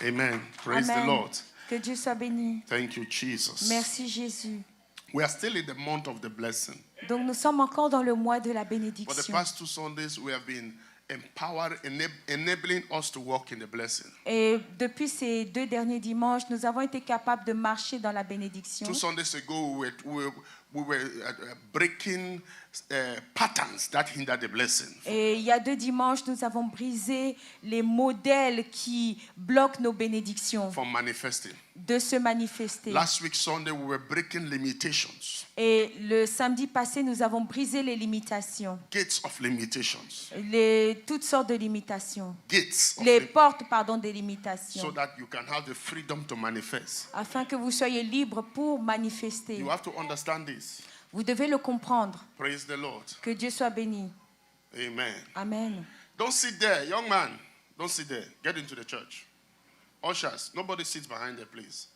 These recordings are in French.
Amen. Praise Amen. the Lord. Que Dieu soit béni. Thank you, Jesus. Merci Jésus. We are still in the month of the blessing. Donc nous sommes encore dans le mois de la For the bénédiction. past 2 Sundays, we have been empowered, enabling us to walk in the blessing. Et depuis ces 2 derniers dimanches, nous avons été capables de marcher dans la 2 bénédiction. Sundays ago, we were breaking patterns that hinder the blessing. Et il y a 2 dimanches, nous avons brisé les modèles qui bloquent nos bénédictions From manifesting. de se manifester. Last week Sunday, we were breaking limitations, Et le samedi passé, nous avons brisé les limitations, gates of limitations, toutes sortes de limitations, gates of les lim- portes, des so limitations, that you can have the freedom to manifest. afin que vous soyez libres pour manifester. You have to understand this. Vous devez le comprendre. Praise the Lord. Que Dieu soit béni. Amen. Amen. Don't sit there, young man. Don't sit there. Get into the church. Ushers, nobody sits behind there, please.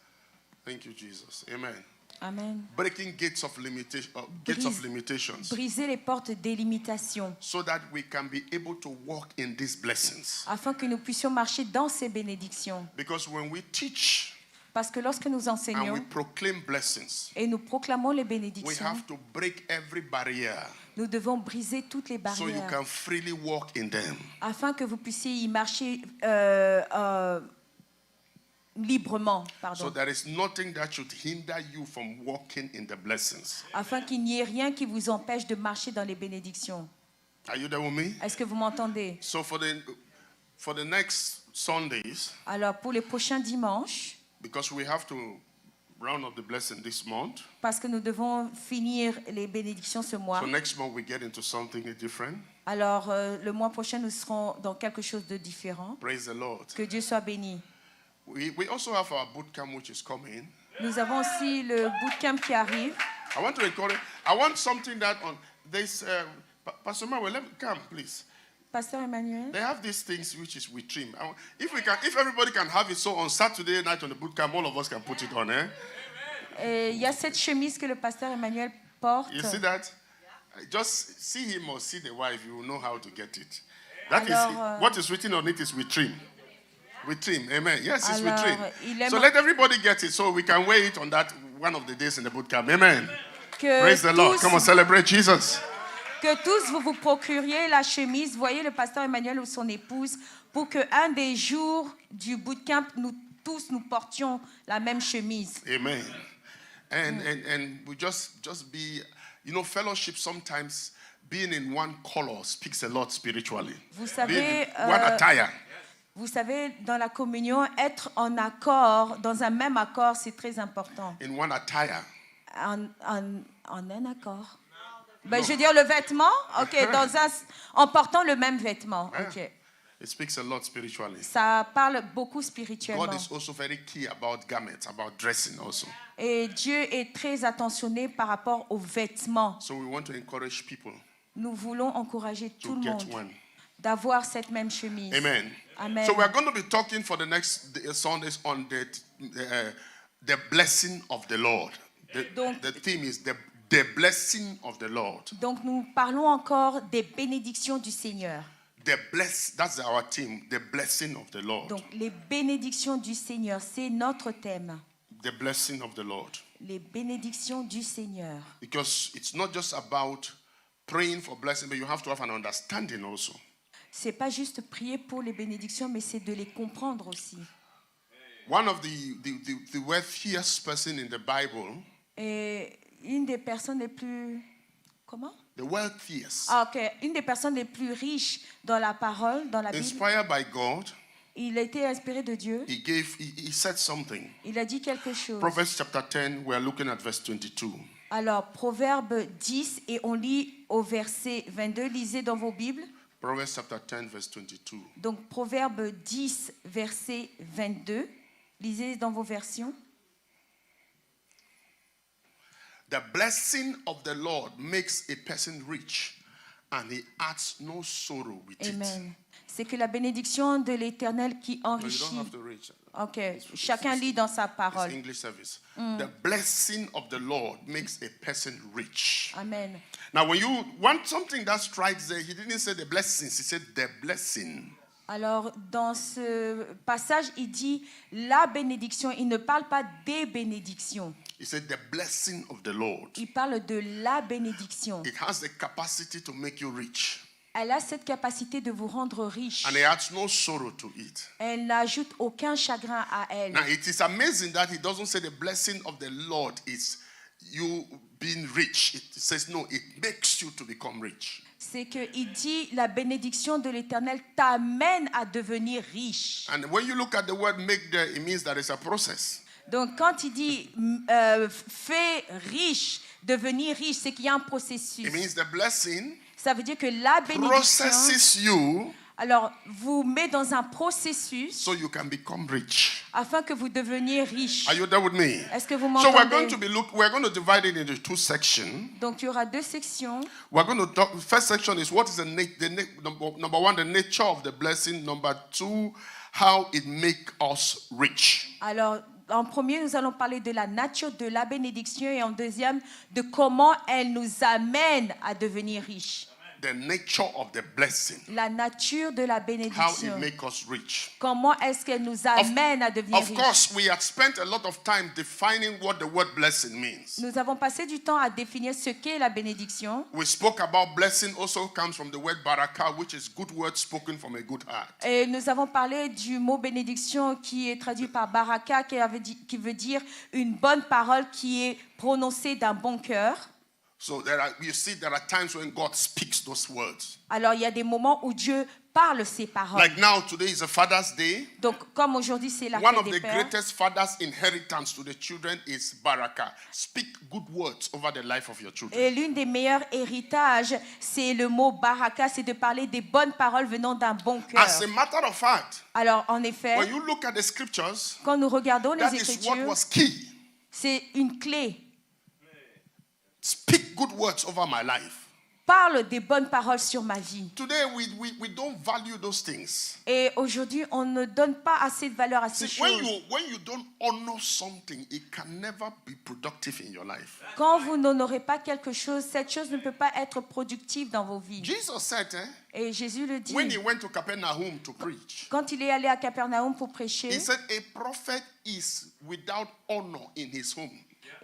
Thank you, Jesus. Amen. Amen. Breaking gates of limitations, Briser les portes des limitations, so that we can be able to walk in these blessings. afin que nous puissions marcher dans ces bénédictions. Because when we teach Parce que lorsque nous and enseignons we proclaim blessings, et nous proclamons les we bénédictions, have to break every barrier nous devons briser toutes les so you barrières, can freely walk in them. afin que vous puissiez y marcher librement, So there is nothing that should hinder you from walking in the blessings. afin qu'il n'y ait rien qui vous empêche de marcher dans les bénédictions. Are you there with me? Est-ce que vous m'entendez? So for the next Sundays, Alors pour les prochains dimanches, because we have to round up the blessing this month, parce que nous devons finir les bénédictions ce mois, so next month we get into something different. alors le mois prochain nous serons dans quelque chose de différent. Praise the Lord. Que Dieu soit béni. We also have our boot camp which is coming. Nous avons aussi le bootcamp qui arrive. I want to encourage. I want something that on this. Pastor Manuel, let me come, please. Pasteur Emmanuel. They have these things which is with trim. If everybody can have it, so on Saturday night on the boot camp, all of us can put it on, eh? Et il y a cette chemise que le pasteur Emmanuel porte. You see that? Just see him or see the wife, you will know how to get it. That Alors, is what is written on it is with trim. With trim, amen. Yes, it's with Alors, trim. il aime- So let everybody get it, so we can wear it on that one of the days in the boot camp, amen. Que Praise the Lord. Come on, celebrate Jesus. que tous vous vous procuriez la chemise, voyez le pasteur Emmanuel ou son épouse, pour qu'un des jours du bootcamp, nous tous nous portions la même chemise. Amen. And we just be, fellowship sometimes being in one color speaks a lot spiritually. Vous Being savez, in one attire. Vous savez, dans la communion, être en accord, dans un même accord, c'est très important. In one attire. En un accord. Ben, je veux dire le vêtement, ok, en portant le même vêtement, ok. It speaks a lot spiritually. Ça parle beaucoup spirituellement. God is also very key about garments, about dressing also. Et Dieu est très attentionné par rapport aux vêtements. So we want to encourage people Nous voulons encourager tout to le get monde one. d'avoir cette même chemise. Amen. Amen. So we are going to be talking for the next Sundays on the blessing of the Lord. The theme is the blessing of the Lord. Donc nous parlons encore des bénédictions du Seigneur. That's our theme, the blessing of the Lord. Donc les bénédictions du Seigneur, c'est notre thème. The blessing of the Lord. Les bénédictions du Seigneur. Because it's not just about praying for blessing, but you have to have an understanding also. C'est pas juste prier pour les bénédictions, mais c'est de les comprendre aussi. One of the wealthiest person in the Bible. Et une des personnes les plus... Comment? The wealthiest. Ah, ok. Une des personnes les plus riches dans la parole, dans la Bible. Inspired by God. Il a été inspiré de Dieu. He said something. Il a dit quelque chose. Proverbs chapter 10, we are looking at verse 22. Alors, Proverbe 10, et on lit au verset 22. Lisez dans vos Bibles. Proverbs chapter 10, verse 22. Donc, Proverbe 10, verset 22. Lisez dans vos versions. The blessing of the Lord makes a person rich, and he adds no sorrow with Amen. C'est que la bénédiction de l'Éternel qui it. No, you don't enrichit. have to reach. Ok, chacun lit dans sa It's parole. English service. The blessing of the Lord makes a person rich. Amen. Now, when you want something that strikes there, he didn't say the blessings, he said the blessing. Alors, dans ce passage, il dit la bénédiction. Il ne parle pas des bénédictions. He said the blessing of the Lord. Il parle de la bénédiction. It has the capacity to make you rich. Elle a cette capacité de vous rendre riche. And it adds no sorrow to it. Elle n'ajoute aucun chagrin à elle. Now, it is amazing that he doesn't say the blessing of the Lord is you being rich. It says, no, it makes you to become rich. C'est qu'il dit la bénédiction de l'Éternel t'amène à devenir riche. And when you look at the word make there, it means that it's a process. Donc quand il dit fais riche, devenir riche, c'est qu'il y a un processus. It means the blessing Ça veut dire que la bénédiction, processes you alors, vous met dans un processus so you can become rich. afin que vous deveniez riche. Are you there with me? Est-ce que vous So we're going m'entendez? we're going to divide it into two sections. Donc il y aura deux sections. We're going to talk. First section is what is number one, the nature of the blessing. Number two, how it make us rich. Alors, en premier, nous allons parler de la nature de la bénédiction et en deuxième, de comment elle nous amène à devenir riches. The nature of the blessing. La nature de la How bénédiction. it make us rich. Comment est-ce qu'elle nous amène à devenir Of riches? course, we had spent a lot of time defining what the word blessing means. Nous avons passé du temps à définir ce qu'est la bénédiction. We spoke about blessing also comes from the word barakah, which is good word spoken from a good heart. Et nous avons parlé du mot bénédiction qui est traduit par baraka, qui veut dire une bonne parole qui est prononcée d'un bon cœur. So you see, there are times when God speaks those words. Alors il y a des moments où Dieu parle ces paroles. Like now, today is a Father's Day. Donc comme aujourd'hui c'est la One fête of des the pères, greatest father's inheritance to the children is barakah. Speak good words over the life of your children. et l'une des meilleurs héritages, c'est le mot baraka, c'est de parler des bonnes paroles venant d'un bon cœur. As a matter of fact, Alors en effet, when you look at the scriptures, quand nous regardons that les is what Écritures, was key. c'est une clé. Speak good words over my life. Parle des bonnes paroles sur ma vie. Today, we don't value those things. Et aujourd'hui, on ne donne pas assez de valeur à ces See, choses. when you don't honor something, it can never be productive in your life. Quand vous n'honorez pas quelque chose, cette chose ne peut pas être productive dans vos vies. Jesus said, Et Jésus le dit, when he went to Capernaum to preach, quand il est allé à Capernaum pour prêcher, he said, a prophet is without honor in his home.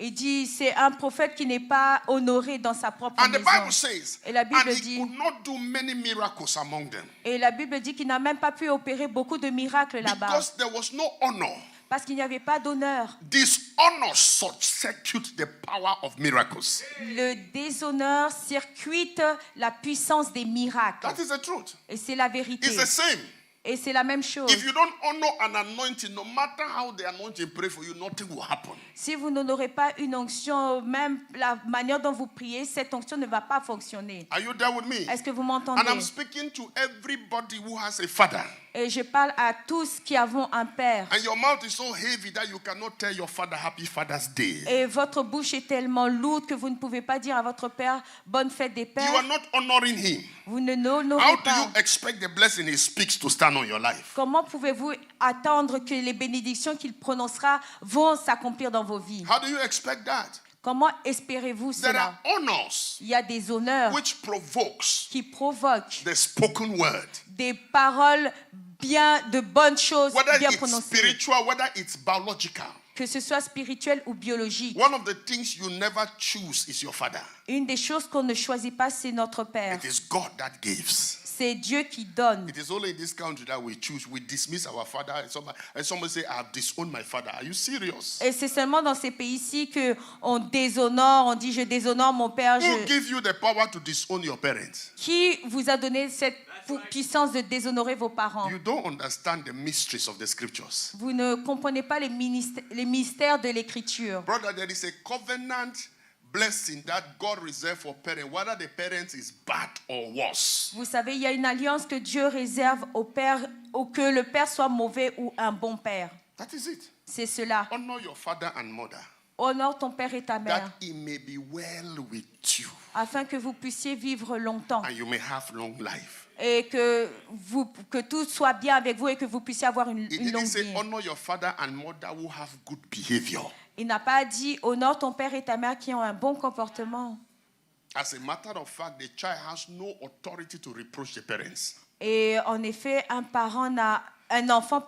il dit, c'est un prophète qui n'est pas honoré dans sa propre And the Bible maison. says, Et la Bible and he dit, could not do many miracles among them et la Bible dit qu'il n'a même pas pu opérer beaucoup de miracles là-bas. because there was no honor. Parce qu'il n'y avait pas d'honneur. Dishonor circuit the power of miracles. Le déshonneur circuite la puissance des miracles. That is the truth. Et c'est la vérité. It's the same. Et c'est la même chose. If you don't honor an anointing, no matter how the anointing pray for you, nothing will happen. Si vous n'honorez pas une onction, même la manière dont vous priez, cette onction ne va pas fonctionner. Are you there with me? Est-ce que vous And m'entendez? I'm speaking to everybody who has a father. Et je parle à tous qui avons un père. And your mouth is so heavy that you cannot tell your father Happy Father's Day. Et votre bouche est tellement lourde que vous ne pouvez pas dire à votre père bonne fête des You are pères. not honoring him. Vous ne How l'honorez do pas. you expect the blessing he speaks to stand on your life? Comment pouvez-vous attendre que les bénédictions qu'il prononcera vont s'accomplir dans vos vies? How do you expect that? Comment espérez-vous There cela? are honors Il y a des honneurs which provokes qui provoquent the spoken word. des paroles bien, de bonnes choses Whether bien it's prononcées, spiritual, whether it's biological. que ce soit spirituel ou biologique. One of the things you never choose is your father. Une des choses qu'on ne choisit pas, c'est notre Père. It is God that gives. C'est Dieu qui donne. It is only in this country that we choose. We dismiss our father. And somebody say, I have disowned my father. Are you serious? Et c'est seulement dans ces pays-ci qu'on déshonore, on dit je déshonore mon Père. Who give you the power to disown your parents? Qui vous a donné cette puissance de déshonorer vos parents? You don't understand the mysteries of the scriptures. Vous ne comprenez pas les mystères de l'Écriture. Brother, there is a covenant blessing that God reserved for parents, whether the parents is bad or worse. Vous savez, il y a une alliance que Dieu réserve au Père, ou que le Père soit mauvais ou un bon Père. That is it. C'est cela. Honor your father and mother, Honore ton père et ta mère, that it may be well with you afin que vous puissiez vivre longtemps and you may have long life. et que tout soit bien avec vous et que vous puissiez avoir une It longue didn't say vie. honor your father and mother who have good behavior. Il n'a pas dit honore ton père et ta mère qui ont un bon comportement. As a matter of fact, the child has no authority to reproach the parents. Et en effet, un enfant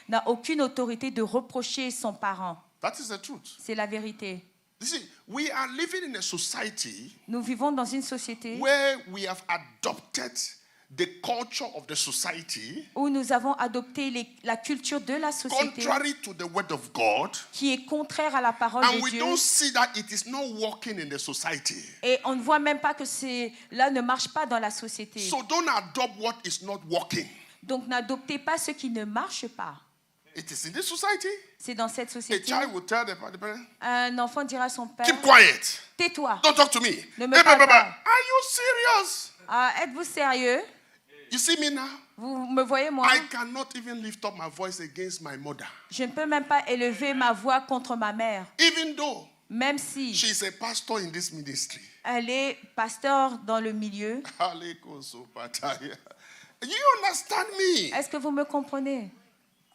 n'a aucune autorité de reprocher son parent. That is the truth. C'est la vérité. You see, we are living in a society Nous vivons dans une société where we have adopted the culture of the society où nous avons adopté la culture de la société contrary to the word of God, qui est contraire à la parole and de we Dieu. don't see that it is not working in the society. Et on ne voit même pas que cela ne marche pas dans la société. So don't adopt what is not working. Donc n'adoptez pas ce qui ne marche pas. It is in this society. C'est dans cette A société. child will tell the parent, Un enfant dira à son père, keep quiet. tais-toi. Don't talk to me. Ne me parle pas. Are you serious? Êtes-vous sérieux? You see me now? Vous me voyez moi? I cannot even lift up my voice against my mother. Je ne peux même pas élever ma voix contre ma mère. Even though Même si she is a pastor in this ministry. elle est pasteur dans le milieu. You understand me? Est-ce que vous me comprenez?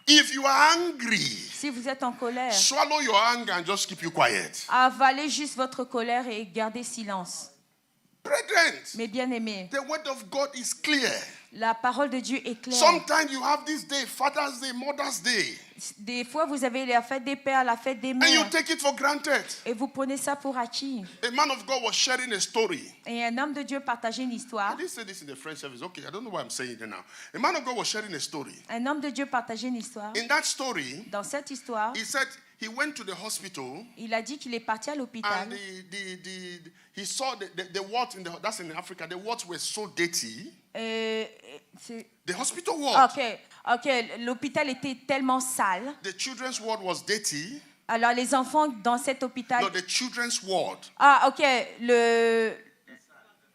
If you are angry, Si vous êtes en colère, swallow your anger and just keep you quiet. avalez juste votre colère et gardez silence. Brethren, Mes bien-aimés, the word of God is clear. la parole de Dieu est claire. Sometimes you have this day, Father's Day, Mother's Day, Des fois, vous avez la fête des pères, la fête des and you mères, take it for granted. et vous prenez ça pour acquis. A man of God was sharing a story. Et un homme de Dieu partageait une I histoire. didn't say this in the French service. Okay, I don't know why I'm saying it now. A man of God was sharing a story. Un homme de Dieu partageait une histoire. In that story, Dans cette histoire, he said he went to the hospital il a dit qu'il est parti à l'hôpital. and he saw the wards that's in Africa. The wards were so dirty. C'est- The hospital ward, Ok, l'hôpital était tellement sale. the children's ward was dirty. Alors les enfants dans cet hôpital. No, the children's ward. Ok,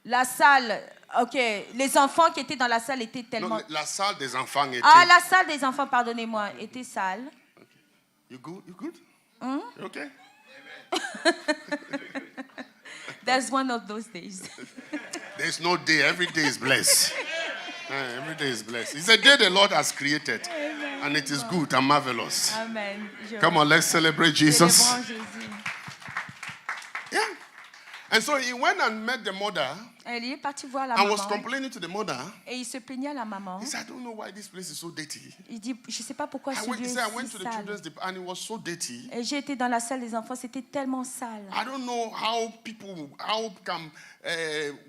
la salle. Ok, les enfants qui étaient dans la salle étaient tellement. No, la salle des enfants était. La salle des enfants, pardonnez-moi, était sale. You good? You good? You okay? That's one of those days. There's no day. Every day is blessed. Every day is blessed. It's a day the Lord has created, and it is good and marvelous. Amen. Come on, let's celebrate Jesus. Célébrons Jésus. Yeah. And so he went and met the mother Il est parti voir la and was maman complaining to the mother. et il se plaignait à la maman. He said, I don't know why this place is so dirty. Il dit, je ne sais pas pourquoi ce He lieu said, I est went si to the sale. children's department and it was so dirty. Et j'ai été dans la salle des enfants, c'était tellement sale. I don't know how can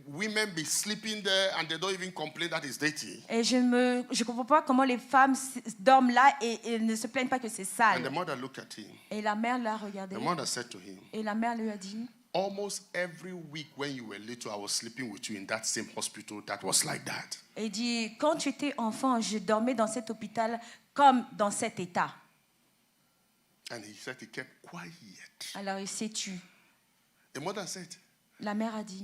women be sleeping there and they don't even complain that it's dirty. Et je comprends pas comment les femmes dorment là et ne se plaignent pas que c'est And the sale. mother looked at him. Et la mère l'a regardé. The mother said to him, Et la mère lui a dit, almost every week when you were little, I was sleeping with you in that same hospital that was like that. et dit, quand tu étais enfant, je dormais dans cet hôpital comme dans cet état. And he said he kept quiet. Alors il s'est tu. The mother said, La mère a dit,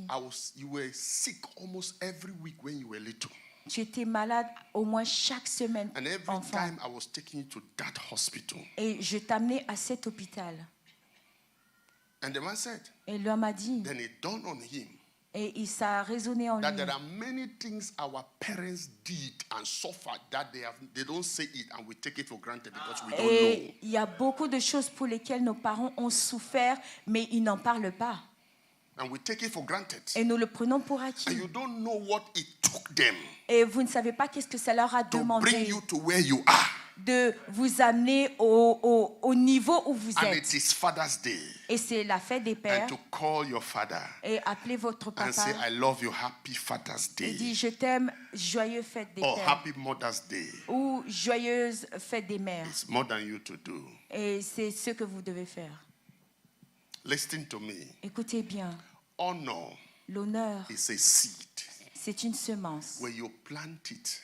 you were sick almost every week when you were little. tu étais malade au moins chaque semaine, And every enfant. time I was taking you to that hospital. Et je t'amenais à cet hôpital. And the man said, Et l'homme a dit, then it dawned on him et ça a résonné en that lui, there are many things our parents did and suffered that they don't say it and we take it for granted because we don't know. et il y a beaucoup de choses pour lesquelles nos parents ont souffert, mais ils n'en parlent pas. And we take it for granted. Et nous le prenons pour And acquis. you don't know what it took them Et vous ne savez pas qu'est-ce que ça leur a to bring demandé you to where you are. de vous amener au niveau où vous And êtes. it is Father's Day. Et c'est la fête des pères. And to call your father Et appelez votre and say, papa I love you, happy Father's et Day. dit, je t'aime, joyeux fête des Or pères. happy Mother's Day. Ou joyeuse fête des mères. It's more than you to do. Et c'est ce que vous devez faire. Listen to me. Écoutez bien, Honor l'honneur, is a seed. c'est une semence When you plant it,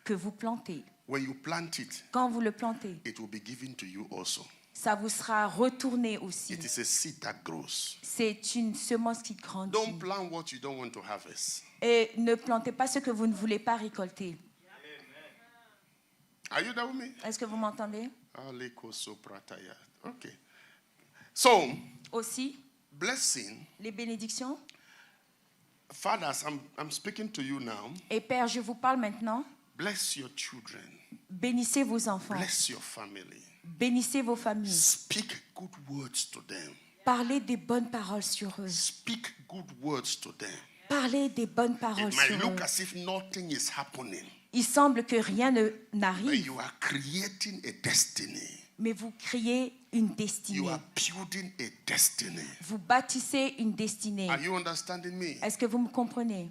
que vous plantez. when you plant it, Quand vous le plantez, it will be given to you also. ça vous sera retourné aussi. It is a seed that grows. C'est une semence qui grandit. Don't plant what you don't want to harvest. Et ne plantez pas ce que vous ne voulez pas récolter. Are you there with me? Est-ce que vous m'entendez? Okay. So, Aussi, blessing, les bénédictions. fathers, I'm speaking to you now. Et Père, je vous parle maintenant. Bless your children. Bénissez vos enfants. Bless your family. Bénissez vos familles. Speak good words to them. Parlez des bonnes paroles sur eux. Speak good words to them. parler des bonnes paroles It might sur look eux. as if nothing is happening. Il semble que rien But n'arrive, you are creating a destiny. mais vous créez une You destinée. are building a destiny. Vous bâtissez une destinée. Are you understanding me? Est-ce que vous me comprenez?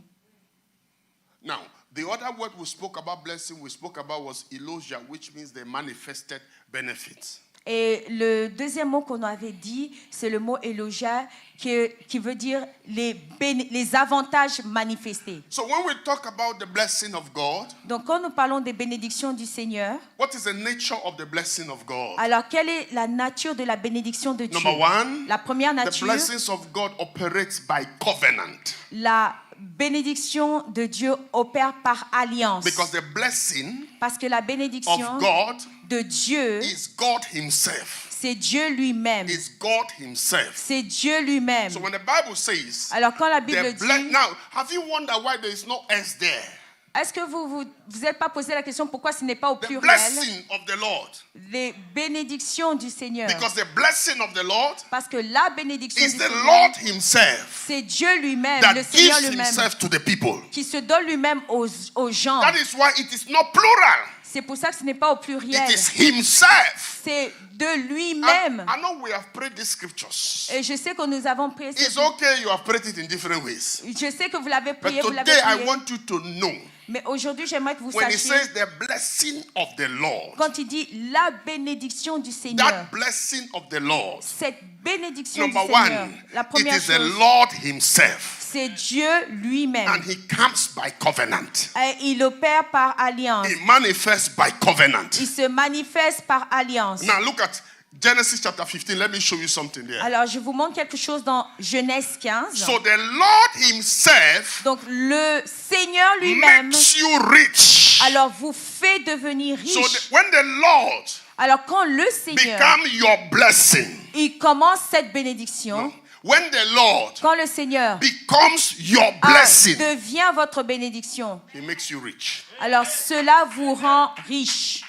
Now, the other word we spoke about blessing, we spoke about was elogia, which means the manifested benefits. Et le deuxième mot qu'on avait dit, c'est le mot élogia, qui veut dire les avantages manifestés. So when we talk about the blessing of God, Donc, quand nous parlons des bénédictions du Seigneur, what is the nature of the blessing of God? alors quelle est la nature de la bénédiction de Dieu? Number one, La première the nature, blessings of God operates by covenant. la bénédiction de Dieu opère par alliance. Because the blessing Parce que la of bénédiction God de Dieu, is God himself. c'est Dieu lui-même. Is God himself. C'est Dieu lui-même. So when the Bible says, Alors quand la Bible dit, now, have you wondered why there is no S there? est-ce que vous êtes pas posé la question pourquoi ce n'est pas au The pluriel? blessing of the Lord. Les bénédictions du Seigneur. Because the blessing of the Lord Parce que la bénédiction is du the Seigneur, Lord himself c'est Dieu lui-même, that le Seigneur gives lui-même, himself to the people. qui se donne lui-même aux gens. That is why it is not plural. C'est pour ça que ce n'est pas au pluriel. It is himself. C'est de lui-même. I know we have prayed these scriptures. Et je sais que nous avons prié. It's okay, you have prayed it in different ways. Je sais que vous l'avez But prié, vous l'avez today I prié. want you to know, Mais aujourd'hui, j'aimerais que vous when he sachiez, says the blessing of the Lord, quand il dit la bénédiction du Seigneur, that blessing of the Lord, cette bénédiction du number Seigneur, one, la it première is the chose, Lord himself. c'est Dieu lui-même. And he comes by covenant. Et il opère par alliance. He manifests by covenant. Il se manifeste par alliance. Now look at Genesis chapter 15. Let me show you something there. Alors, je vous montre quelque chose dans Genèse 15. So the Lord himself Donc, le Seigneur lui-même, makes you rich. alors, vous fait devenir So riche. when the Lord Alors, quand le Seigneur, become your blessing, il commence cette bénédiction, when the Lord quand le Seigneur becomes your blessing, devient votre bénédiction, he makes you rich. alors cela vous rend riche.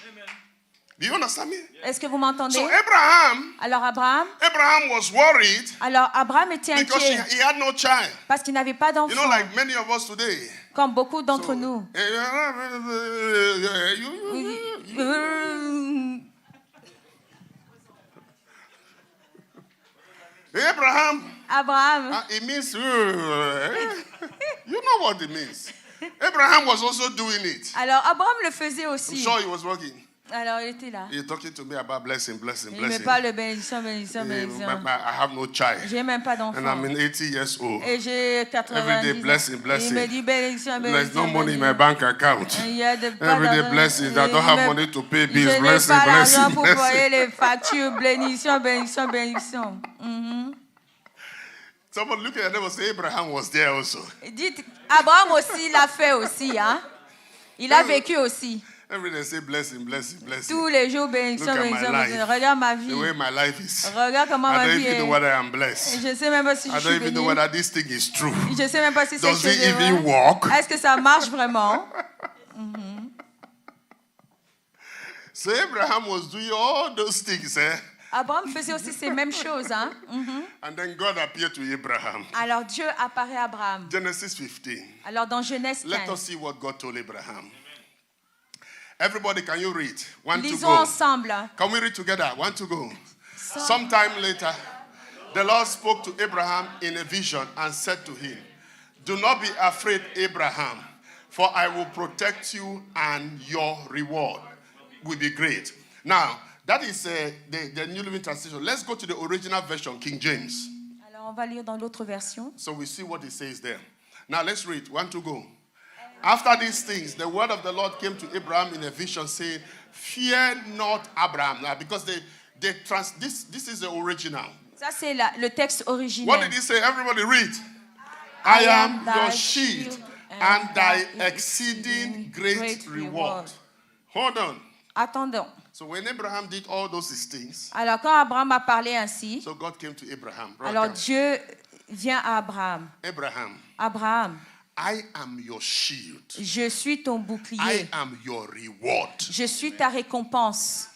Do you understand me? Est-ce que vous m'entendez? So Abraham Alors, Abraham was worried était because inquiet he had no child. parce qu'il n'avait pas You know, d'enfant, like many of us today. comme beaucoup d'entre nous. Abraham, It means, you know what it means. Abraham was also doing it. alors Abraham le faisait I'm aussi. sure he was working. Alors il était là. He's talking to me about blessing. Il me parle de bénédiction. I have no child. J'ai même pas And d'enfant. I'm in 80 years old. Et j'ai 90 Every day, blessing, ans. blessing. Il me dit bénédiction, There's no bénédiction. money in my bank account. Il y a pas Every day d'argent. blessings. I don't have money to pay Je bills. n'ai Blessing, pas l'argent blessing, pour payer blessing. les factures. Bénédiction, bénédiction, bénédiction. Someone look at them and say Abraham was there also. Dites, Abraham aussi l'a fait aussi. Hein? Il a vécu aussi. Every day say blessing, blessing, blessing. Tous les jours, bénédiction, Look at my bénédiction, life. bénédiction. Regarde ma The vie. way my life is. Regarde comment I ma don't vie even know est. whether I'm blessed. Je ne sais même pas si je I suis don't even know bénie. whether this thing is true. Je ne sais même pas si c'est Does it chez even work? Est-ce que ça marche vraiment? So Abraham was doing all those things, eh? Abraham faisait aussi ces mêmes choses. Hein? And then God appeared to Abraham. Alors Dieu apparaît à Abraham. Genesis 15. Alors dans Genèse Let us 15, see what God told Abraham. Everybody, can you read? One to lisons go. ensemble. Can we read together? One to go. Sometime later, the Lord spoke to Abraham in a vision and said to him, "Do not be afraid, Abraham, for I will protect you and your reward will be great." Now, that is the New Living Translation. Let's go to the original version, King James. Alors on va lire dans l'autre version. So we see what it says there. Now let's read. One to go. After these things, the word of the Lord came to Abraham in a vision, saying, "Fear not, Abraham." Now, because this is the original. Ça c'est le texte What originel. did he say? Everybody read. I am your shield and thy exceeding great reward. Hold on. Attendons. So when Abraham did all those things, Alors quand Abraham a parlé ainsi, so God came to Abraham. alors Dieu vient à Abraham. Abraham, Abraham, I am your shield. je suis ton I bouclier. am your reward. Je suis ta récompense.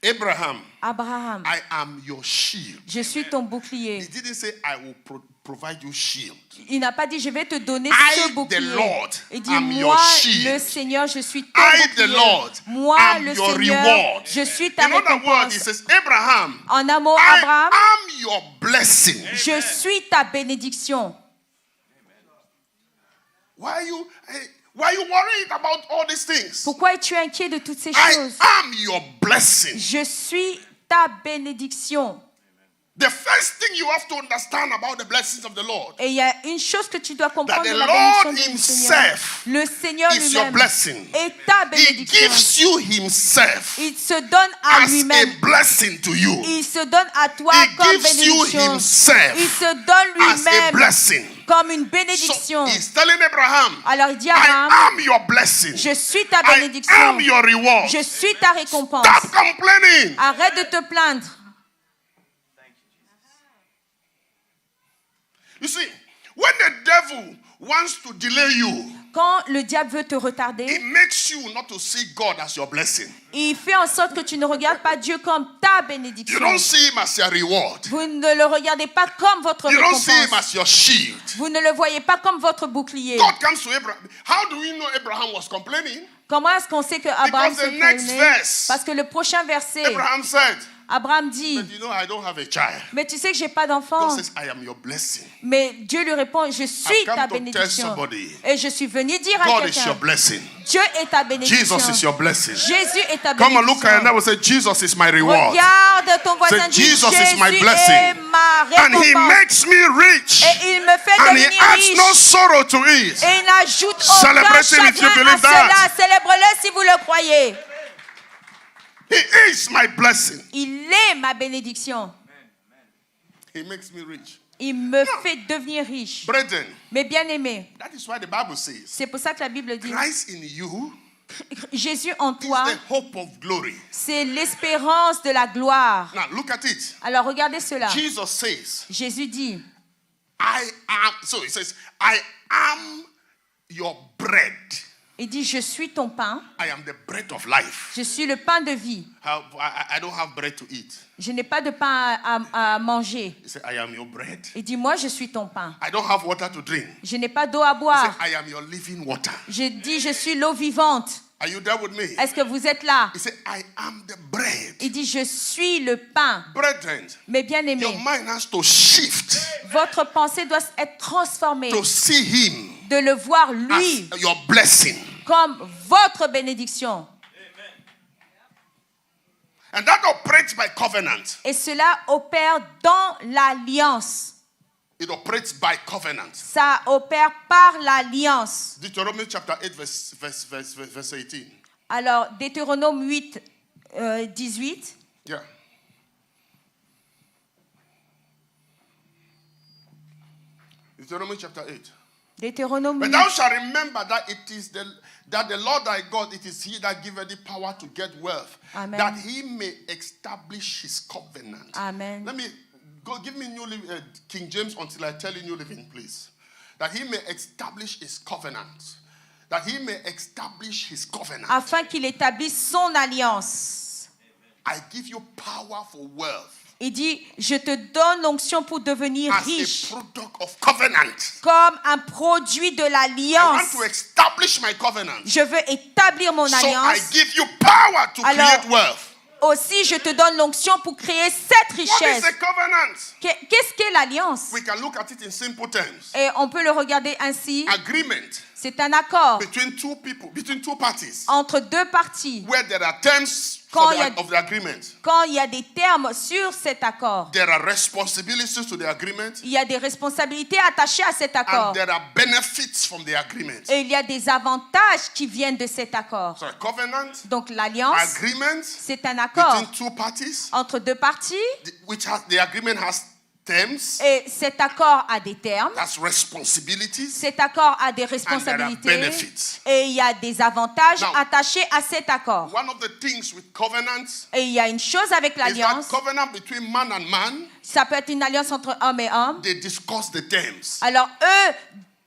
Abraham, Abraham, I am your shield. je suis ton He bouclier. didn't say I will provide you shield. Il n'a pas dit, je vais te donner I, ce the bouclier. Lord, Il dit, am your moi, shield. le Seigneur, je suis ton I, the bouclier. Lord, Moi, am le your Seigneur, reward. je suis ta In other words, he récompense. says, Abraham, En un mot, I Abraham, am your blessing. je suis ta bénédiction. Why are you worried about all these things? Pourquoi es-tu inquiet de toutes ces I choses? am your blessing. Je suis ta bénédiction. The first thing you have to understand about the blessings of the Lord Et il y a une chose que tu dois comprendre That de the la Lord bénédiction du Seigneur. himself Le Seigneur is your lui-même blessing. est ta He bénédiction. gives you himself Il se donne à as lui-même. a blessing to you. Il se donne à toi He comme gives you bénédiction. himself Il se donne as a lui-même blessing. comme une So bénédiction. he's telling Abraham, Alors il dit à I Abraham, am your blessing. je suis ta I bénédiction. am your reward. Je suis ta récompense. Stop complaining. Arrête de te plaindre. You see, when the devil wants to delay you, Quand le diable veut te retarder, it makes you not to see God as your blessing. il fait en sorte que tu ne regardes pas Dieu comme ta You bénédiction. don't see him as your reward. Vous ne le regardez pas comme votre You don't see him récompense. as your shield. Vous ne le voyez pas comme votre bouclier. God comes to Abraham. How do we know Abraham was complaining? Comment est-ce qu'on sait que Abraham Because se the next plaignait? verse, Parce que le prochain verset, Abraham said, Abraham dit, but you know, I don't have a child. mais tu sais que j'ai pas God d'enfant. says, I am your blessing. Mais Dieu lui répond, je suis I've come ta to tell bénédiction. somebody, Et je suis venu dire à God is your quelqu'un, blessing. Dieu est ta bénédiction. Jesus is your blessing. Jésus est ta Come on, bénédiction. look at your neighbor and say, Jesus is my reward. Regarde ton voisin, Say, dis, Jesus Jésus is my est blessing. ma And he récompense. makes me rich. Et il me fait And he devenir adds riche. no sorrow to it. Et il n'ajoute aucun Celebrate him if you chagrin à believe cela. that. Célèbre-le si vous le croyez. He is my blessing. Il est ma bénédiction. He makes me rich. Il me fait devenir riche. Brethren, Mais bien aimé, that is why the Bible says, c'est pour ça que la Bible dit, Christ in you Jésus en is toi, the hope of glory. c'est l'espérance de la gloire. Now look at it. Alors regardez cela. Jesus says, Jésus dit, I am, so he says, I am your bread. il dit, je suis ton pain, I am the bread of life. je suis le pain de vie. I don't have bread to eat. Je n'ai pas de pain à manger. He said, I am your bread. Il dit, moi je suis ton pain. I don't have water to drink. Je n'ai pas d'eau à He said, boire. I am your living water. Je dis, je suis l'eau vivante. Are you there with me? Est-ce que vous êtes là? He said, I am the bread. Il dit, je suis le pain. Brethren, Mais bien aimé, your mind has to shift votre pensée doit être transformée. to see him De le voir lui as your blessing. comme votre bénédiction. And that operates by covenant. Et cela opère dans l'alliance. It operates by covenant. Ça opère par l'alliance. Deuteronomy chapter 8, verse 18. Alors, Deutéronome 8, 18. Yeah. Deuteronomy chapter 8. Deutéronome But 8. thou shalt remember that it is that the Lord thy God, it is he that giveth thee power to get wealth, Amen. that he may establish his covenant. Amen. Let me go, give me King James until I tell you New Living, please. That he may establish his covenant. That he may establish his covenant. Afin qu'il établisse son alliance. I give you power for wealth Il dit, je te donne l'onction pour devenir as riche. a product of covenant. Comme un produit de I want l'alliance. to establish my covenant. Je veux établir mon So I alliance. give you power to Alors, create wealth. Aussi, je te donne l'onction pour créer cette What is richesse. a covenant? Qu'est-ce qu'est l'alliance? We can look at it in simple terms. Et on peut le regarder ainsi. Agreement C'est un accord between two people, between two parties, entre deux parties. where there are terms Quand il y a- of the agreement. Quand il y a des termes sur cet accord, There are responsibilities to the agreement, il y a des responsabilités attachées à cet accord. and there are benefits from the agreement. Et il y a des avantages qui viennent de cet accord. So a covenant, Donc l'alliance, agreement c'est un accord between two parties, entre deux parties. which has the agreement has terms, Et cet accord a des termes. has responsibilities, Cet accord a des and there are responsabilités. benefits. Et il y a des avantages Now, attachés à cet accord. One of the things with covenants Et il y a une chose avec is that l'alliance. covenant between man and man, Ça peut être une alliance entre homme et homme. they discuss the terms. Alors eux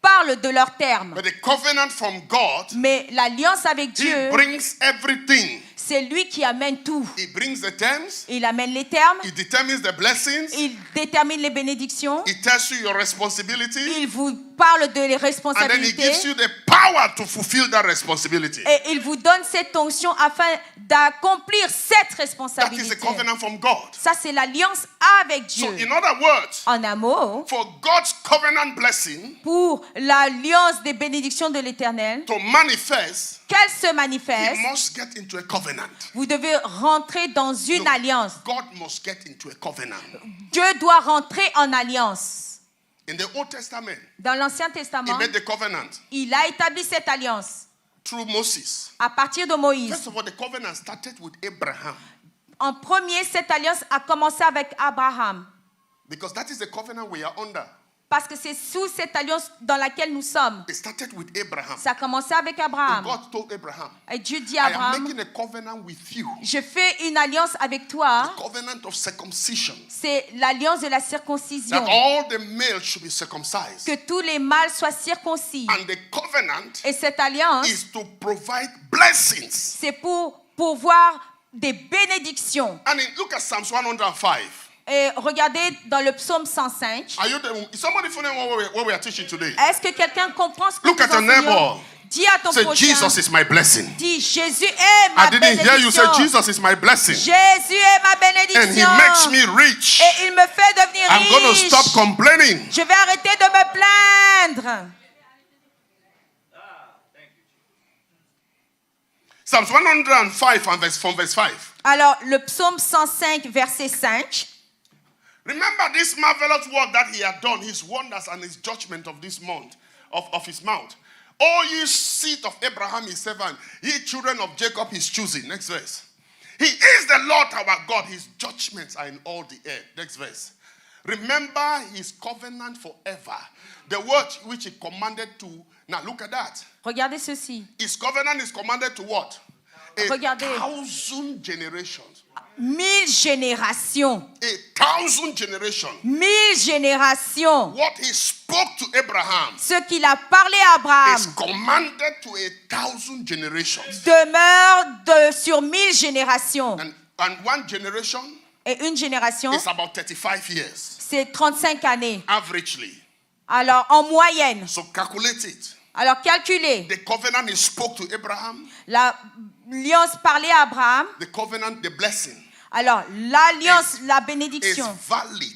parlent de leurs termes. But the covenant from God, Mais l'alliance avec he Dieu, brings everything C'est lui qui amène tout. He brings the terms. Il amène les termes. He determines the blessings. Il détermine les bénédictions. He tells you your responsibility. Il vous parle de les And then he responsabilités. gives you the power to fulfill that responsibility. Et il vous donne cette onction afin d'accomplir cette That is responsabilité. a covenant from God. Ça, c'est l'alliance avec So Dieu. in other words, En un mot, for God's covenant blessing pour l'alliance des bénédictions de l'Éternel, to manifest, qu'elle se he manifeste, must get into a covenant. vous devez rentrer dans une No, alliance. God must get into a covenant. Dieu doit rentrer en alliance. In the Old Testament, Dans l'Ancien he Testament, made the covenant il a établi cette alliance through Moses. à partir de Moïse. First of all, the covenant started with Abraham En premier, cette alliance a commencé avec Abraham. because that is the covenant we are under. Parce que c'est sous cette alliance dans laquelle nous sommes. It started with Abraham. Ça a commencé avec And Abraham. God told Abraham, Et Dieu dit à I am Abraham, making a covenant with you, je fais une alliance avec toi. a covenant of circumcision, C'est l'alliance de la that circoncision. all the males should be circumcised. Que tous les mâles soient circoncis. And the covenant Et cette alliance, is to provide blessings. c'est pour pourvoir des bénédictions. And look at Psalms 105. Et regardez dans le psaume 105. Are you the, is somebody following what we are teaching today? Est-ce que quelqu'un comprend ce que Look nous at your enseignons? neighbor. Dis à ton Say, prochain. Jesus is my blessing. Dis, Jésus est ma I didn't hear you say, bénédiction. Jesus is my blessing. Jésus est ma And he bénédiction. makes me rich. Et il me fait devenir I'm going to riche. stop complaining. Je vais arrêter de me plaindre. Psalms 105 and from verse 5. Alors, le psaume 105, verset 5. Remember this marvelous work that he had done, his wonders and his judgment of this month, of his mouth. O ye seed of Abraham his servant, ye children of Jacob his choosing. Next verse. He is the Lord our God, his judgments are in all the earth. Next verse. Remember his covenant forever. The word which he commanded to. Now look at that. Regardez ceci. His covenant is commanded to what? A Regardez. 1,000 generations. 1000 générations. A 1,000 generations. 1000 générations. What he spoke to Abraham Ce qu'il a parlé à Abraham is commanded to 1,000 generations. demeure sur 1000 générations. And one generation Et une génération, is about 35 years, c'est 35 années. averagely. Alors, en moyenne. So calculate it. Alors, calculez. The covenant he spoke to Abraham, L'alliance parlée à Abraham. the covenant, the blessing, Alors, l'alliance, la is bénédiction valid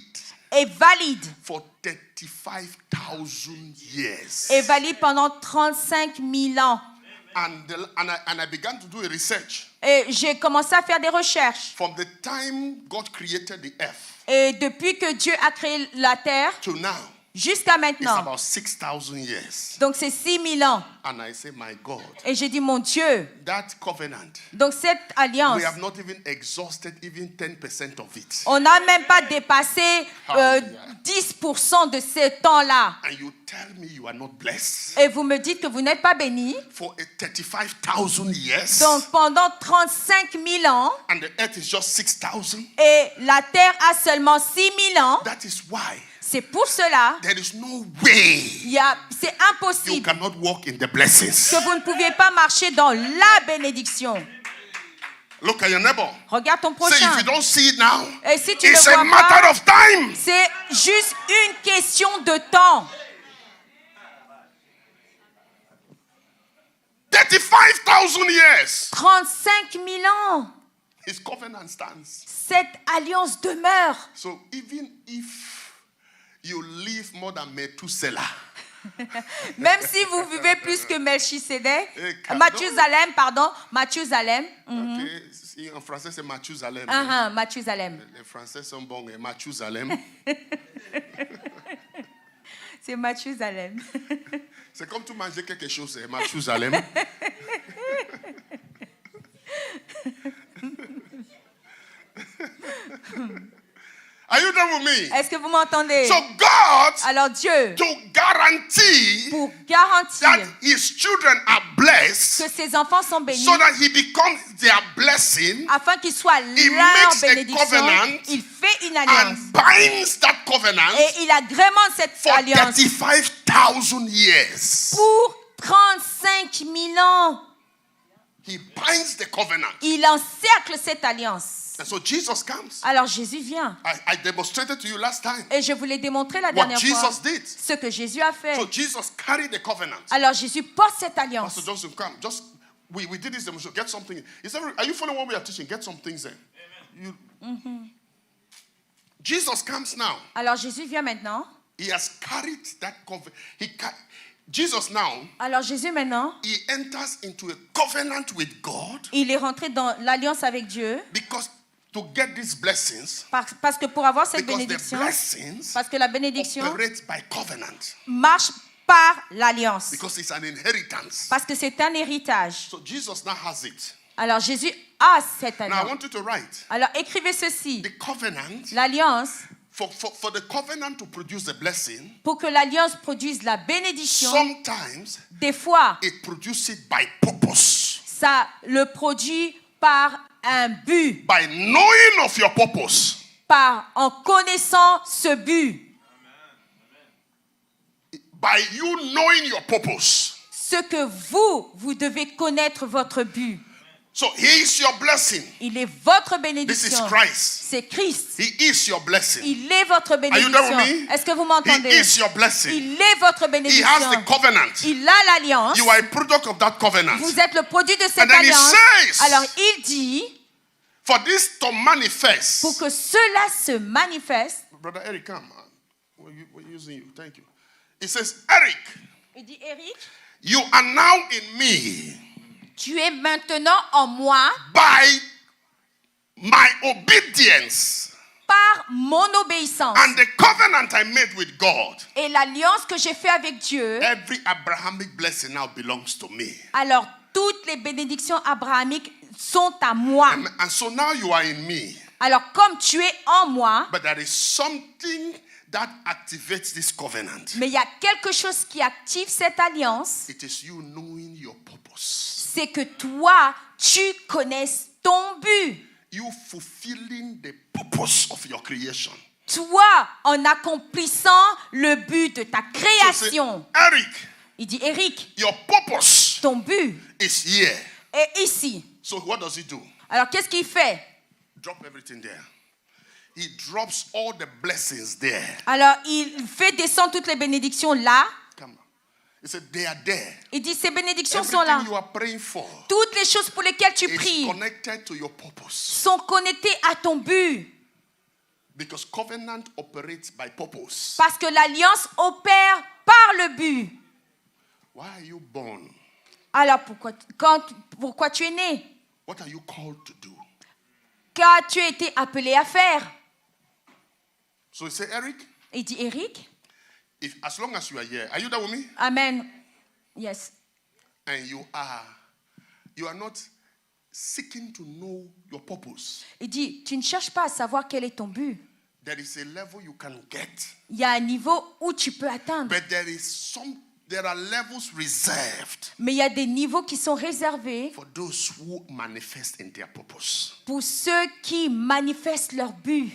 est valide. for 35,000 years. Est valide pendant 35 000 ans. And I began to do a research. Et j'ai commencé à faire des recherches. From the time God created the earth Et depuis que Dieu a créé la terre, to now, jusqu'à it's maintenant, about 6,000 years. donc c'est 6000 ans. And I say, my God, Et j'ai dit, mon Dieu, that covenant, donc cette alliance, we have not even exhausted even 10% of it. on n'a même pas dépassé Hallelujah. 10% de ce temps-là. And you tell me you are not blessed Et vous me dites que vous n'êtes pas béni. for 35,000 years, Donc pendant 35 000 ans, and the earth is just 6,000. et la terre a seulement 6 000 ans. That is why C'est pour cela, there is no way c'est you impossible cannot walk in the blessings. que vous ne pouviez pas marcher dans la bénédiction. Look at your neighbor. Regarde ton Say, prochain. if you don't see it now, Et si tu ne it's le a vois matter pas, of time. c'est juste une question de temps. 35,000 years. 35 000 ans. His covenant stands. Cette alliance demeure. So even if you live more than Methuselah, Même si vous vivez plus que Melchisedec, Eh, cadeau. Mathusalem. okay, si en français c'est Mathusalem. Mathusalem. Les Français sont bons, hein, Mathusalem. C'est Mathusalem. C'est comme tu manges quelque chose, c'est Mathusalem. Are you done with me? Est-ce que vous m'entendez? So God, Alors Dieu, to guarantee pour garantir that his children are blessed, que ses enfants sont bénis, so that he becomes their blessing, afin qu'ils soient He leur makes a bénédiction, covenant il fait une alliance. and binds that covenant Et il agrémente cette for alliance 35,000 years. pour 35 000 ans. He binds the covenant. Il encercle cette alliance. And so Jesus comes. Alors Jésus vient. I demonstrated to you last time Et je vous l'ai démontré la what dernière fois. Jesus did. Ce que Jésus a fait. So Jesus carried the covenant. Alors Jésus porte cette alliance. Pastor Johnson, come. Just we did this demonstration. Get something. Are you following what we are teaching? Get some things in. Jesus comes now. Alors Jésus vient maintenant. He has carried that covenant. Jesus now. Alors Jésus maintenant. He enters into a covenant with God. Il est rentré dans l'alliance avec Dieu. Because to get these blessings. Parce que pour avoir cette Because bénédiction. the blessings Parce que la bénédiction operates by covenant. Marche par l'alliance. Because it's an inheritance. Parce que c'est un héritage. So Jesus now has it. Alors Jésus a cette Now I alliance. want you to write. Alors écrivez ceci. The covenant. L'alliance. For the covenant to produce the blessing. Pour que l'alliance produise la bénédiction. Sometimes. Des fois. It produces it by purpose. Ça le produit par un but. By knowing of your purpose. En connaissant ce but. By you knowing your purpose. Ce que vous devez connaître votre but. So he is your blessing. Il est votre This bénédiction. is Christ. C'est Christ. He is your blessing. Il est votre Are you there with bénédiction. me? Est-ce que vous m'entendez? He is your blessing. Il est votre He bénédiction. has the covenant. Il a l'alliance. You are a product of that covenant. Vous êtes le produit de And cette then he alliance. says, Alors il dit, for this to manifest. pour que cela se manifeste. Brother Eric, come. We're using you. Thank you. It says, Eric. Il dit, Eric, you are now in me. Tu es maintenant en moi. By my obedience. Par mon obéissance. And the covenant I made with God. Et l'alliance que j'ai fait avec Dieu. Every Abrahamic blessing now belongs to me. Alors toutes les bénédictions abrahamiques sont à moi. And so now you are in me. Alors comme tu es en moi. But there is something that activates this covenant. Mais il y a quelque chose qui active cette alliance. It is you knowing your purpose. C'est que toi, tu connaisses ton but. You fulfilling the purpose of your creation. Toi, en accomplissant le but de ta création. So say, Eric, il dit, Eric, your purpose ton but is here. est ici. So what does he do? Alors qu'est-ce qu'il fait? Drop everything there. He drops all the blessings there. Alors il fait descendre toutes les bénédictions là. Come on. He said they are there. Il dit ces bénédictions sont là. Everything you are praying for. Toutes les choses pour lesquelles tu pries is connected to your purpose. sont connectées à ton but. Because covenant operates by purpose. Parce que l'alliance opère par le but. Why are you born? Alors pourquoi tu es né? What are you called to do? Qu'as-tu été appelé à faire? So he said, Eric. Il dit, Eric. As long as you are here, are you there with me? Amen. Yes. And you are not seeking to know your purpose. Il dit, tu ne cherches pas à savoir quel est ton but. There is a level you can get. Il y a un niveau où tu peux atteindre. But there are levels reserved. Mais il y a des niveaux qui sont réservés For those who manifest in their purpose. Pour ceux qui manifestent leur but.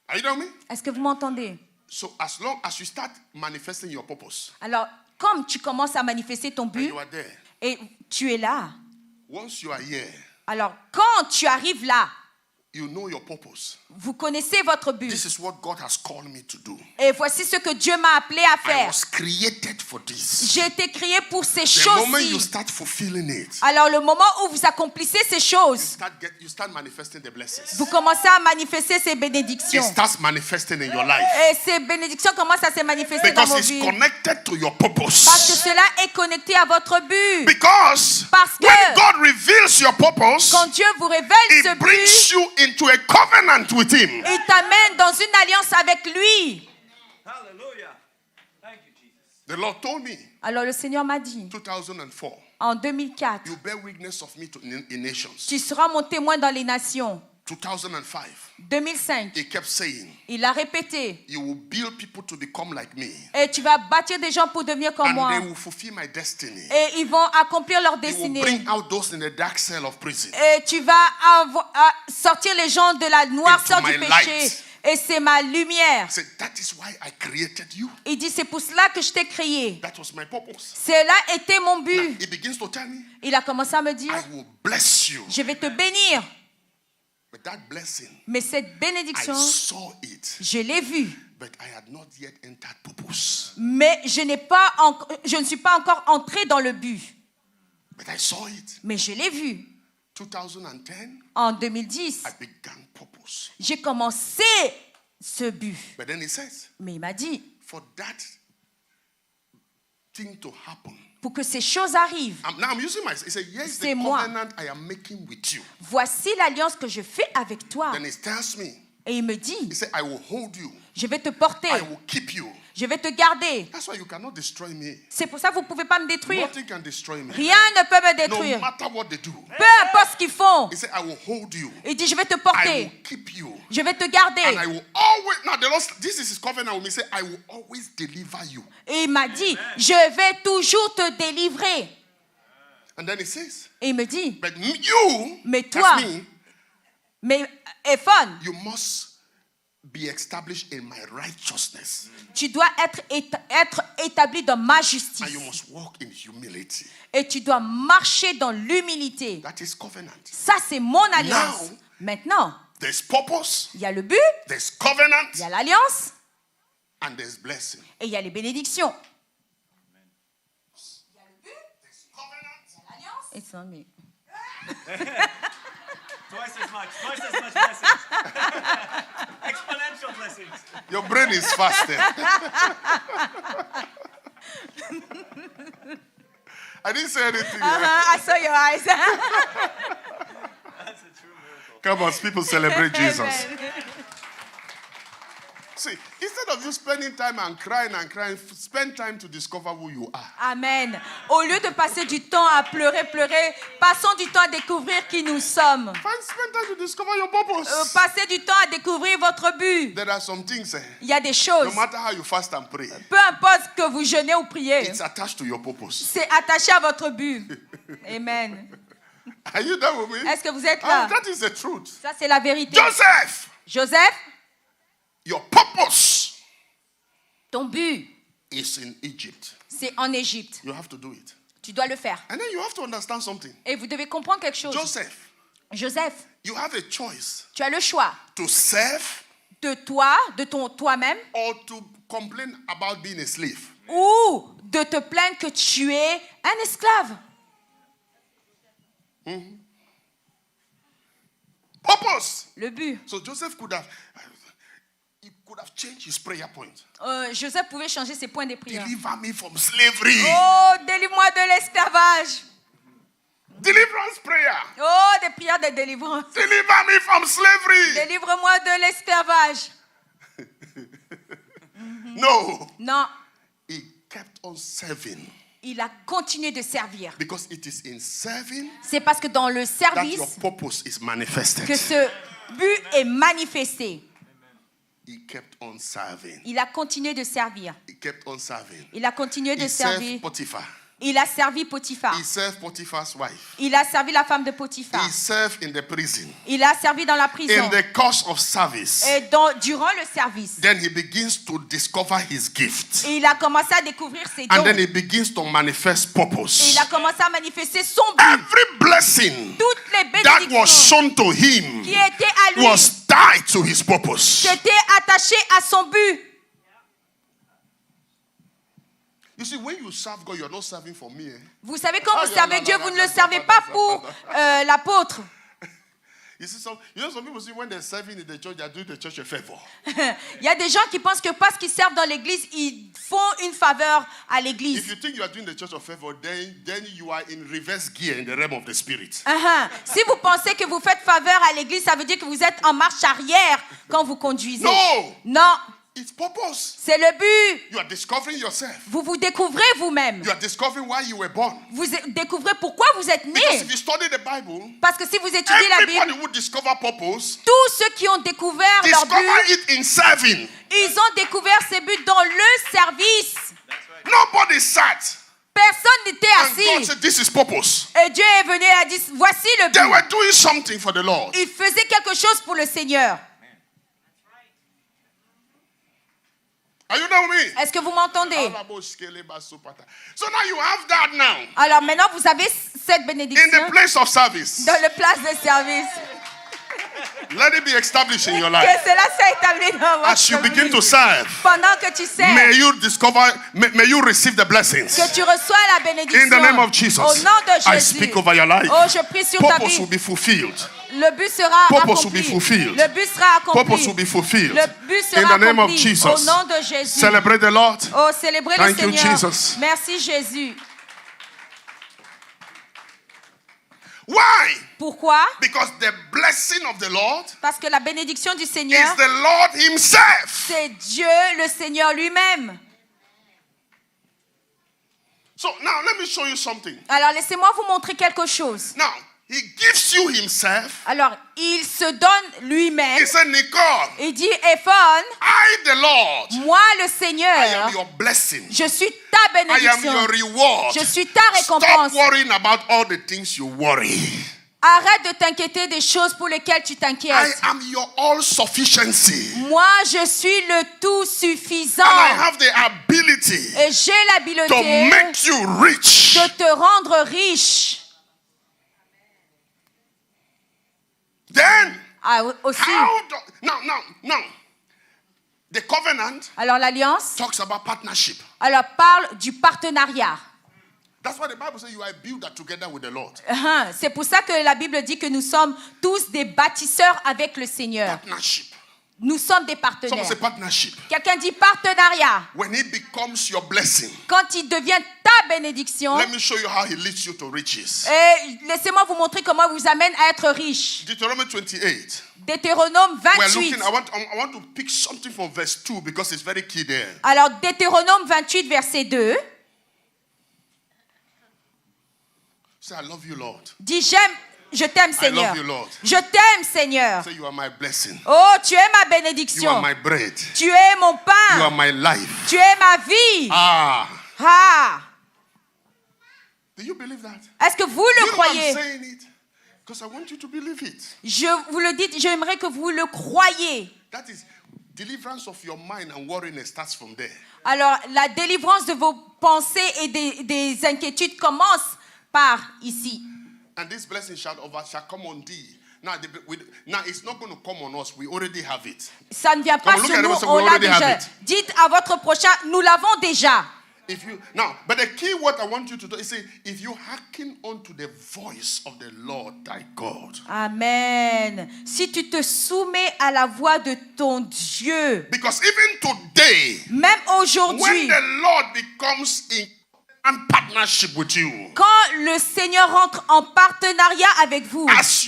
Are you there with me? Est-ce que vous m'entendez? So as long as you start manifesting your purpose. Alors, comme tu commences à manifester ton but, you are there. Et tu es là. Once you are here, alors, quand tu arrives là, you know your purpose. Vous connaissez votre but. This is what God has called me to do. Et voici ce que Dieu m'a appelé à faire. I was created for this. J'ai été créé pour ces The choses-ci. moment you start fulfilling it, alors le moment où vous accomplissez ces choses, you start manifesting the blessings. vous commencez à manifester ces bénédictions. It starts manifesting in your life. Et ces bénédictions commencent à se manifester dans Because vos it's vies. connected to your purpose. Parce que cela est connecté à votre but. Parce que when God reveals your purpose, quand Dieu vous révèle ce it brings you into a covenant with Him. Il t'amène dans une alliance avec lui. Hallelujah. Thank you, Jesus. The Lord told me. Alors le Seigneur m'a dit. 2004. En 2004. You bear witness of me in nations. Tu seras mon témoin dans les nations. 2005. 2005. He kept saying. Il a répété. You will build people to become like me. Et tu vas bâtir des gens pour devenir comme moi. And they will fulfill my destiny. Et ils vont accomplir leur destinée. You will bring out those in the dark cell of prison. Et tu vas sortir les gens de la noirceur du péché. Et c'est ma lumière. He said, that is why I created you. Il dit, c'est pour cela que je t'ai créé. That was my purpose. Cela était mon Now, but. he begins to tell me, Il a commencé à me dire, I will bless you. je vais te bénir. But that blessing, Mais cette I bénédiction, saw it, je l'ai vue. but I had not yet entered purpose. Mais je ne suis pas encore entré dans le but. But I saw it. Mais je l'ai vu. 2010, En 2010, I began purpose. j'ai commencé ce but. But then he says, Mais il m'a dit, for that thing to happen. pour que ces choses arrivent, Now I'm using my, he said, yes, C'est the moi. covenant I am making with you. voici l'alliance que je fais avec toi. Then he tells me, Et il me dit, he said, I will hold you. je vais te porter, I will keep you. je vais te garder. That's why you cannot destroy me. C'est pour ça que vous ne pouvez pas me détruire. Nothing can destroy me. Rien ne peut me No détruire. matter what they do. Peu importe ce qu'ils font. He said, I will hold you. Il dit, je vais te I will porter, keep you. je vais te And I garder. will always, now the Lord, this is his covenant with me. He said, I will always deliver you. Et il m'a dit, je vais toujours te délivrer. And then he says, Et il me dit, but you, mais that's toi, me, mais Ephon, you must be established in my righteousness. tu dois être établi dans ma And justice. you must walk in humility. Et tu dois marcher dans l'humilité. That is covenant. Ça, c'est mon alliance. Now- Maintenant, There's purpose, il y a le but, there's covenant, il y a l'alliance and there's blessing. et il y a les bénédictions. Et ça, mais- Twice as much blessings. Exponential blessings. Your brain is faster. I didn't say anything. I saw your eyes. That's a true miracle. Come on, people celebrate Jesus. Amen. See, instead of you spending time and crying, spend time to discover who you are. Amen. Au lieu de passer du temps à pleurer, passons du temps à découvrir qui nous sommes. Spend time to discover your purpose. Passez du temps à découvrir votre but. There are some things, Il y a des choses, no matter how you fast and pray, peu importe que vous jeûnez ou priez, it's attached to your purpose. c'est attaché à votre but. Amen. Are you there with me? Est-ce que vous êtes Oh, là? that is the truth. Ça, c'est la vérité. Joseph, Joseph, your purpose ton but, is in Egypt. c'est en Égypte. You have to do it. Tu dois le faire. And then you have to understand something. Et vous devez comprendre quelque chose. Joseph, Joseph, you have a choice tu as le choix to serve de toi, de toi-même, or to complain about being a slave. ou de te plaindre que tu es un esclave. Purpose. Le but. So Joseph could have changed his prayer point. Joseph pouvait changer ses points de prière. Deliver me from slavery. Oh, délivre-moi de l'esclavage. Deliverance prayer. Oh, des prières de délivrance. Deliver me from slavery. Délivre-moi de l'esclavage. No. Non, He kept on serving. il a continué de servir. Because it is in serving C'est parce que dans le that service your purpose is manifested. que ce but est manifesté. He kept on serving. Il a continué de servir. He kept on serving. Il a continué de He served servir. Potiphar. Il a servi Potiphar. He served Potiphar's wife. Il a servi la femme de Potiphar. He served in the prison. Il a servi dans la prison. In the course of service, Et durant le service, then he begins to discover his gift. il a commencé à découvrir ses And dons. then he begins to manifest Et purpose. il a commencé à manifester son but. Every blessing Toutes les that was bénédictions shown to him qui étaient à lui, was tied to his purpose. c'était attaché à son but. You see, when you serve God, you're not serving for me. Vous savez, quand vous servez Dieu, vous ne le servez pas pour l'apôtre. You see, some people see when they're serving in the church, they're doing the church a favor. Il y a des gens qui pensent que parce qu'ils servent dans l'église, ils font une faveur à If l'église. you think you are doing the church a favor, then you are in reverse gear in the realm of the spirit. Si vous pensez que vous faites faveur à l'église, ça veut dire que vous êtes en marche arrière quand vous conduisez. No! Non, It's purpose. c'est le but. You are discovering yourself. Vous vous découvrez vous-même. You are discovering why you were born. Vous découvrez pourquoi vous êtes Because né. if you study the Bible, Parce que si vous étudiez la everybody Bible, who discover purpose tous ceux qui ont découvert leur discover but, it in serving. ils ont découvert ces buts dans le service. Nobody sat Personne n'était and God assis. said, "This is purpose." Et Dieu est venu et a dit, voici le They but. were doing something for the Lord. Il faisait quelque chose pour le Seigneur. Are you know me? Est-ce que vous m'entendez? So now you have that now. Alors maintenant, vous avez cette In bénédiction the place of service. dans le place de service. Let it be established in your Que life. cela soit établi dans As you votre begin vie. to serve, Pendant que tu sers, may you discover, may you receive the blessings. que tu reçois la bénédiction. In the name of Jesus, Au nom de I Jésus. speak over your life. Oh, je prie sur ta Purpose vie. will be fulfilled. Le but sera Purpose will be accompli. fulfilled. Le but sera Purpose will accompli. be fulfilled. Le but In sera the name of accompli. Jesus. Au nom de Jésus. Celebrate the Lord. Oh, célébrez le Thank you, Seigneur. Jesus. Merci Jésus. Why? Pourquoi? Because the blessing of the Lord Parce que la bénédiction du is Seigneur, the Lord Himself. c'est Dieu, le Seigneur lui-même. So now let me show you something. Alors, laissez-moi vous montrer quelque chose. Now, He gives you Himself. Alors, il se donne lui-même. He said, Nicole, Il dit, Éphone, I, the Lord, moi le I Seigneur, am your blessing. je suis ta I am bénédiction. your reward. Je suis ta Stop récompense. worrying about all the things you worry. Arrête de t'inquiéter des choses pour lesquelles tu I t'inquiètes. am your all sufficiency. Moi, je suis le tout suffisant. And I have the ability Et j'ai to l'habileté make you rich. de te rendre riche. Then, Ah, aussi. now, the covenant Alors, l'alliance, talks about partnership. alors parle du partenariat. That's why the Bible says you are a builder together with the Lord. C'est pour ça que la Bible dit que nous sommes tous des bâtisseurs avec le Seigneur. Partnership. Nous sommes des Someone partenaires. say partnership. Quelqu'un dit partenariat. When He becomes your blessing, Quand il devient ta bénédiction, let me show you how He leads you to riches. et laissez-moi vous montrer comment il vous amène à être riche. Deuteronomy 28. Deutéronome We're 28. looking, I want to pick something from verse 2 because it's very key there. Alors, Deutéronome 28, verset 2, Say, I love you, Lord. dit je t'aime, Seigneur. you, Lord. Je t'aime, Seigneur. Say, you are my blessing. Oh, tu es ma You are bénédiction. my bread. Tu es mon You are pain. my life. Tu es ma vie. Ah. Ah. Do you believe that? Est-ce que vous You le know I'm croyez? saying it because I want you to believe it. Je vous le dis, j'aimerais que vous le croyiez. That is deliverance of your mind and worriness starts from there. Alors, la délivrance de vos pensées et des inquiétudes commence par ici. And this blessing shall come on thee. Now, now it's not going to come on us. We already have it. Ça ne vient pas Come on, look sur at it nous, and say, on we l'a already have déjà. it. Dites à votre prochain, nous l'avons déjà. But the key word I want you to do is say, if you hearken unto the voice of the Lord thy God. Amen. Si tu te soumets à la voix de ton Dieu, Because even today, même when aujourd'hui, the Lord becomes in partnership with you, quand le Seigneur entre en partenariat avec vous, as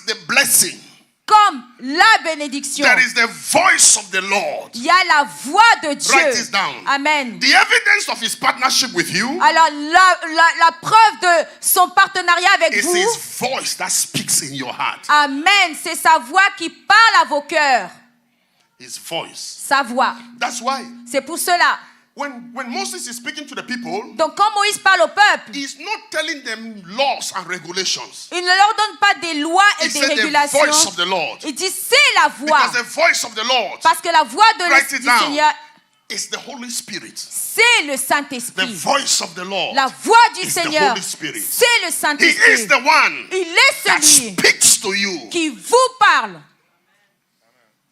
the blessing, comme la bénédiction, there is the voice of the Lord. il y a la voix de Dieu. Write this down. Amen. The evidence of his partnership with you Alors, la preuve de son partenariat avec is vous, his voice that speaks in your heart. Amen, c'est sa voix qui parle à vos cœurs. His voice. Sa voix. That's why C'est pour cela. when Moses is speaking to the people, Donc, quand Moïse parle au peuple, he's not telling them laws and regulations. il ne leur donne pas des lois et He des said the régulations. voice of the Lord. Il dit c'est la voix. Because the voice of the Lord Parce que la voix Write it du down. Seigneur, is the Holy Spirit. c'est le The Saint-Esprit. voice of the Lord La voix du is the Seigneur, Holy Spirit. c'est le He is Saint-Esprit. the one Il est that celui speaks to you. qui vous parle.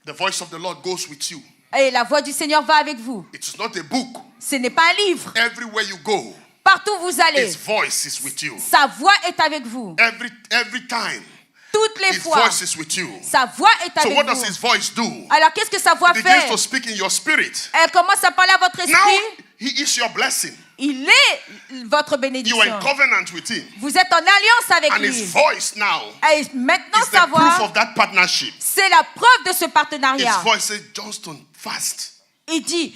The voice of the Lord goes with you. Et la voix du Seigneur va avec vous. It is not a book. Ce n'est pas un livre. Everywhere you go, Partout où vous allez, his voice is with you. sa voix est avec vous. Every time, Toutes les his fois, voice is with you. sa voix est So avec what does vous. his voice do? Alors qu'est-ce que sa voix It begins fait? to speak in your spirit. Elle commence à parler à votre Now, esprit. he is your blessing. Il est votre You are bénédiction. in covenant with him. Vous êtes en alliance avec And lui. his voice now Et maintenant, is sa the proof voix, of that partnership. c'est la preuve de ce His partenariat. voice says, Johnston, fast. Il dit,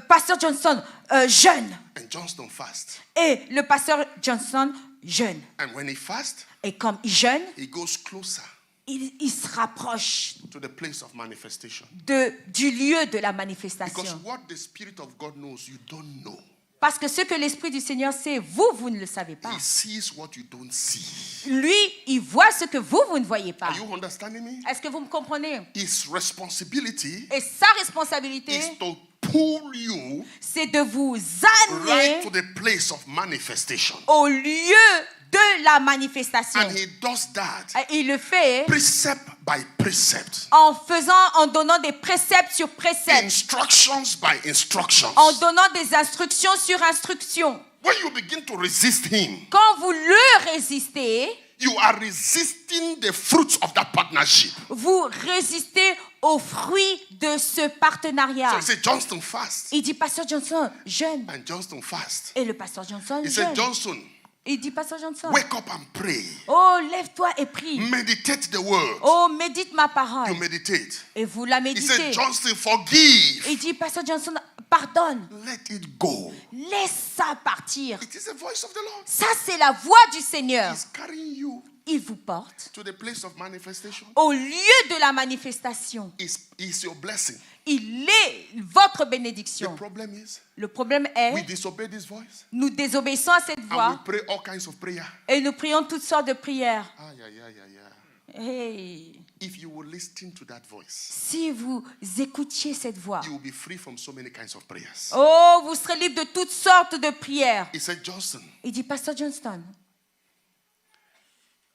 Pasteur Johnson, jeûne. And Johnston fast. Et le pasteur Johnson jeûne. And when he fasts, Et comme il jeûne, he goes closer il se rapproche to the place of manifestation. du lieu de la Because manifestation. what the Spirit of God knows, you don't know. Parce que ce que l'Esprit du Seigneur sait, vous ne le savez pas. He sees what you don't see. Lui, il voit ce que vous ne voyez pas. Are you understanding me? Est-ce que vous me comprenez? His responsibility Et sa responsabilité, is to pull you c'est de vous right amener to the place of manifestation. au lieu de la manifestation. And he does that Et il le fait precept by precept, en donnant des préceptes sur préceptes, instructions by instructions. en donnant des instructions sur instructions. When you begin to resist him, Quand vous le résistez, you are resisting the fruits of that partnership. vous résistez aux fruits de ce partenariat. So he said, Johnston, fast. Il dit, Pasteur Johnson, jeûne. And Johnston, fast. Et le pasteur Johnson He jeûne. said, Johnson, Il dit, Pasteur Johnson, wake up and pray. oh, lève-toi et prie. Meditate the word. Oh, médite ma You parole. meditate. Et vous la He said, méditez. Johnston, forgive. Il dit, Pasteur Johnson, pardonne. Let it go. Laisse ça partir. It is the voice of the Lord. Ça, c'est la voix du Seigneur. He's carrying you Il vous porte to the place of manifestation. au lieu de la manifestation. Is your blessing. Il est votre The bénédiction. problem is Le problème we est, disobey this voice nous désobéissons à cette and we voix pray all kinds of prayer. et nous prions toutes sortes de prières. Ay, ay, ay, ay, ay. Hey, If you will listen to that voice, si vous écoutiez cette voix, you will be free from so many kinds of prayers. oh, vous serez libre de toutes sortes de prières. He said, Johnson, Il dit, Pasteur Johnston,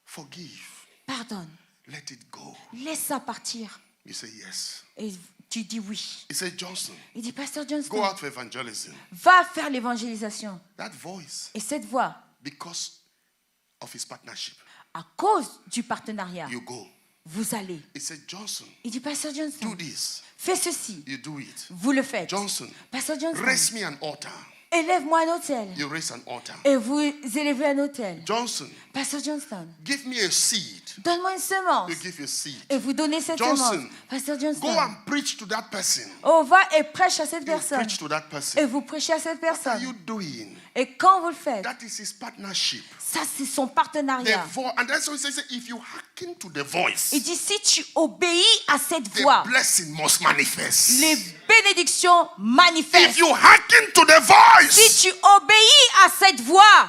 forgive. pardonne, Let it go. laisse ça partir. You say yes. Et tu dis oui. He said, Johnson, Il dit, Pasteur go Johnston, out for evangelism. va faire l'évangélisation. That voice, Et cette voix, because of his partnership, à cause du partenariat, you go. vous allez. He said, Johnson, Il dit, Pasteur do Johnston, this. fais ceci. You do it. Vous le faites. Johnson, Pasteur Johnston, raise me an altar. élève-moi un autel. You raise an altar. Et vous élevez un autel. Johnson, Pasteur Johnston, give me a seed. donne-moi une semence. You give a seed. Et vous donnez cette Johnson, semence. Pasteur Go Johnston, and preach to that person. oh, va et prêche à cette You personne. preach to that Et person. vous prêchez à cette What are you personne. doing? Et quand vous le faites, That is his partnership. ça c'est son The partenariat. and that's why he says, if you hearken to the voice, Il dit, si tu obéis à cette the voix, blessing must manifest. les bénédictions If manifestent. you hearken to the Si voice, tu obéis à cette voix,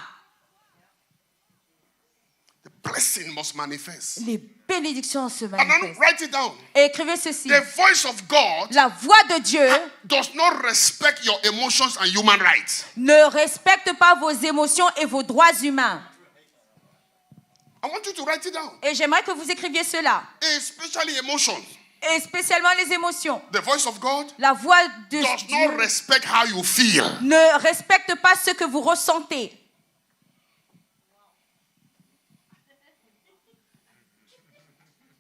the blessing must manifest. les bénédictions se And then manifestent. write it down. Et écrivez ceci. The voice of God La voix de Dieu does not respect your emotions and human rights. ne respecte pas vos émotions et vos droits humains. I want you to write it down, Et j'aimerais que vous écriviez cela, especially emotions. et spécialement les émotions. The voice of God La voix de does not Dieu respect how you feel. ne respecte pas ce que vous ressentez.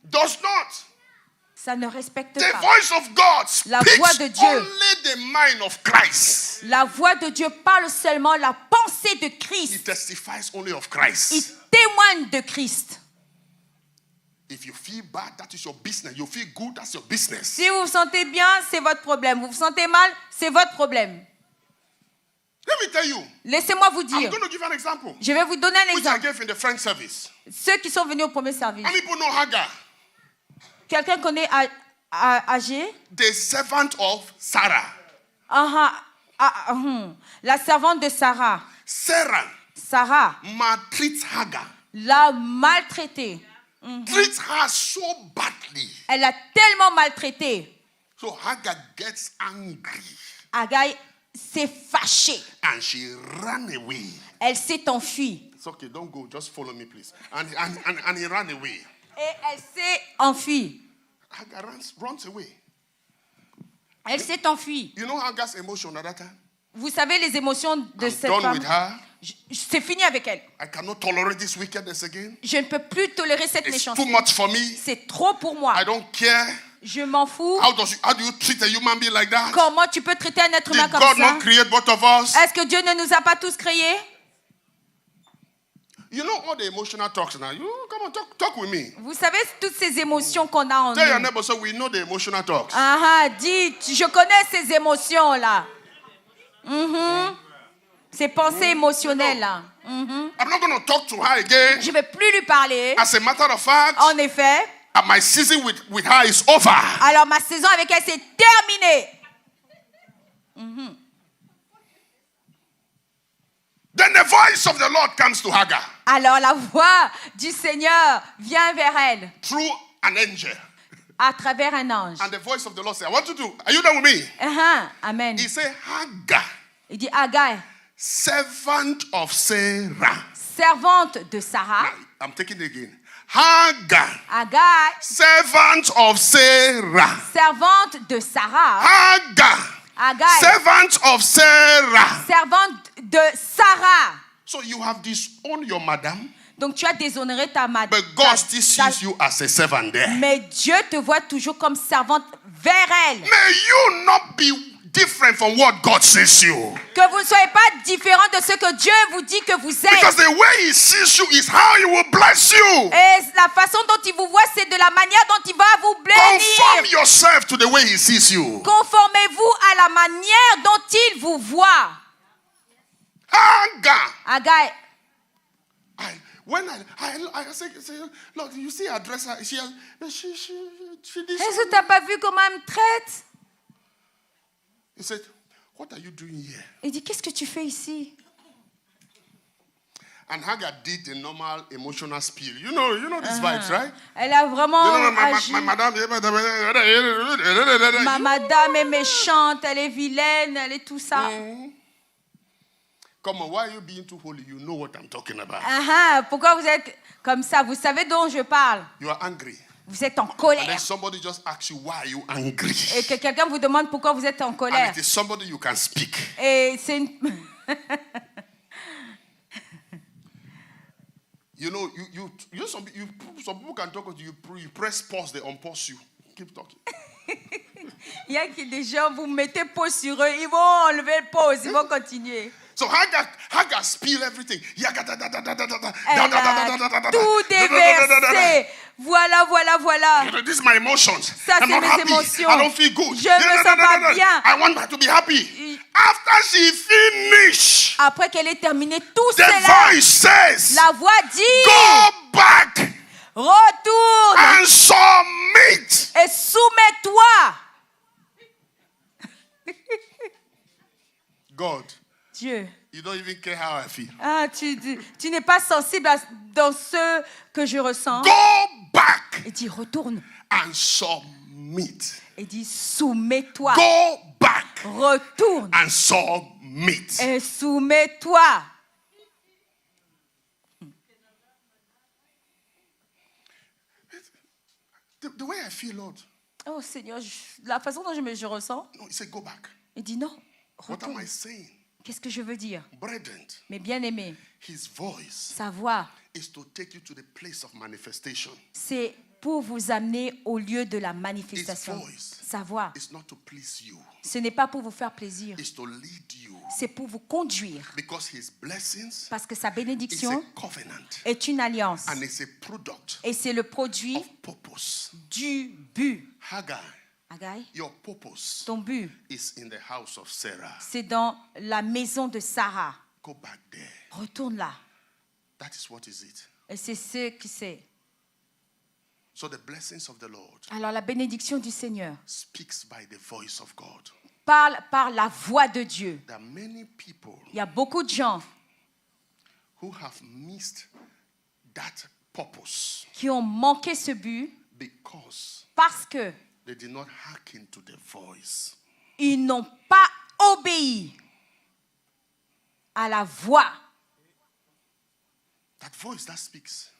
Does not. Ça ne respecte The pas. voice of God La speaks voix de Dieu. only the mind of Christ. La voix de Dieu parle seulement la pensée de He Christ. testifies only of Il Christ. témoigne de Christ. If you feel bad, that is your business. You feel good, that's your business. Si vous vous sentez bien, c'est votre problème. Vous vous sentez mal, c'est votre problème. Let me tell you. Laissez-moi vous I'm dire. going to give an example, Je vais vous donner un which I exemple. gave in the French service. Ceux qui sont venus au premier service. How many people know Hagar, Quelqu'un connaît Agé? the servant of Sarah? La servante de Sarah. Sarah Sarah maltreats Hagar. l'a maltraitée. Treats her so badly. Elle l'a tellement maltraitée. So Hagar gets angry Agai s'est fâchée. and she ran away. Elle s'est enfuie. It's okay, don't go, just follow me, please. And he ran away. Et elle s'est enfuie. Hagar runs away. Elle s'est enfuie. You know Hagar's emotion at that time? Vous savez les émotions de I'm cette done femme? with her. C'est fini avec elle. I cannot tolerate this wickedness again. Je ne peux plus tolérer cette It's too méchanceté. much for me. C'est trop pour moi. I don't care. Je m'en fous. How do you treat a human being like that? Comment tu peux traiter un être humain Did comme God ça? not create both of us? Est-ce que Dieu ne nous a pas tous créés? You know all the emotional talks now. You come on, talk with me. Vous savez toutes ces émotions qu'on a en Tell your nous. neighbor, so we know the emotional talks. Dites, je connais ces émotions-là. Ces pensées émotionnelles-là. I'm not going to talk to her again. Je ne vais plus lui parler. As a matter of fact, En effet, my season with her is over. alors ma saison avec elle s'est terminée. Then the voice of the Lord comes to Hagar Alors la voix du Seigneur vient vers elle through an angel. à travers un ange. And the voice of the Lord said, I want you to, are you there with me? Amen. He said, Hagar, Il dit Agai, servant of Sarah. servante de Sarah. I'm taking it again. Hagar, Agai, servant of Sarah. servante de Sarah. Hagar, Agai, servant of Sarah. servante de Sarah. So you have disowned your madam, Donc tu as déshonoré ta madame. but God still sees you as a servant there. Mais Dieu te voit toujours comme servante vers elle. May you not be different from what God sees you. Que vous ne soyez pas différent de ce que Dieu vous dit que vous Because êtes. the way He sees you is how He will bless you. Et la façon dont il vous voit, c'est de la manière dont il va vous Conform bénir. yourself to the way He sees you. Conformez-vous à la manière dont il vous voit. Hagar. Agai, When I say, Lord, you see her dress, she did. est-ce que tu n'as pas vu comment elle me traite? He said, what are you doing here? Il dit, qu'est-ce que tu fais ici? And Hagar did the normal emotional spiel. You know these vibes, right? Elle a vraiment agi. My madam. Ma madame est méchante, elle est vilaine, elle est tout ça. Come on, why are you being too holy? You know what I'm talking about. Pourquoi vous êtes comme ça? Vous savez dont je parle. You are angry. Vous êtes en And then colère. somebody just asks you, why are you angry? Et que quelqu'un vous demande pourquoi vous êtes en And colère. it is somebody you can speak. Et c'est une... You know, some people can talk to you, you press pause, they unpause you. Keep talking. Il y a des gens, vous mettez pause sur eux, ils vont enlever pause, ils vont continuer. So Hagar spill everything. Elle a tout déversé. Voilà. This is my emotions. Ça, I'm c'est not mes happy. émotions. I don't feel good. Je me sens pas bien. I want her to be happy. After she finished, Après qu'elle ait terminé tout the cela, voice says, la voix dit, go back retourne and submit. et soumets-toi. God, Dieu, you don't even care how I feel. tu n'es pas sensible dans ce que je ressens. Go back Et dis, retourne. and submit. Et dis, soumets-toi. Go back Retourne and submit. et soumets-toi. The way I feel, Lord. Oh Seigneur, la façon dont je ressens, No, he said, go back. il dit non, What am retourne. I saying? Qu'est-ce que je veux dire? Brethren, Mais bien-aimé, his voice sa voix, is to take you to the place of manifestation. c'est pour vous amener au lieu de la His manifestation. voice Sa voix, is not to please you. ce n'est pas pour vous faire plaisir, It's to lead you. c'est pour vous conduire. Because his blessings Parce que sa is a bénédiction covenant. est une alliance. And it's a product Et c'est le produit of purpose. du but. Hagar, Agai, your purpose ton but, is in the house of Sarah. c'est dans la maison de Sarah. Go back there. Retourne là. That is what is it. Et c'est ce qui c'est. So the blessings of the Lord Alors la bénédiction du Seigneur speaks by the voice of God. parle par la voix de Dieu. There are many people Il y a beaucoup de gens who have missed that purpose qui ont manqué ce but because parce que they did not hearken to the voice. ils n'ont pas obéi à la voix. That voice that speaks,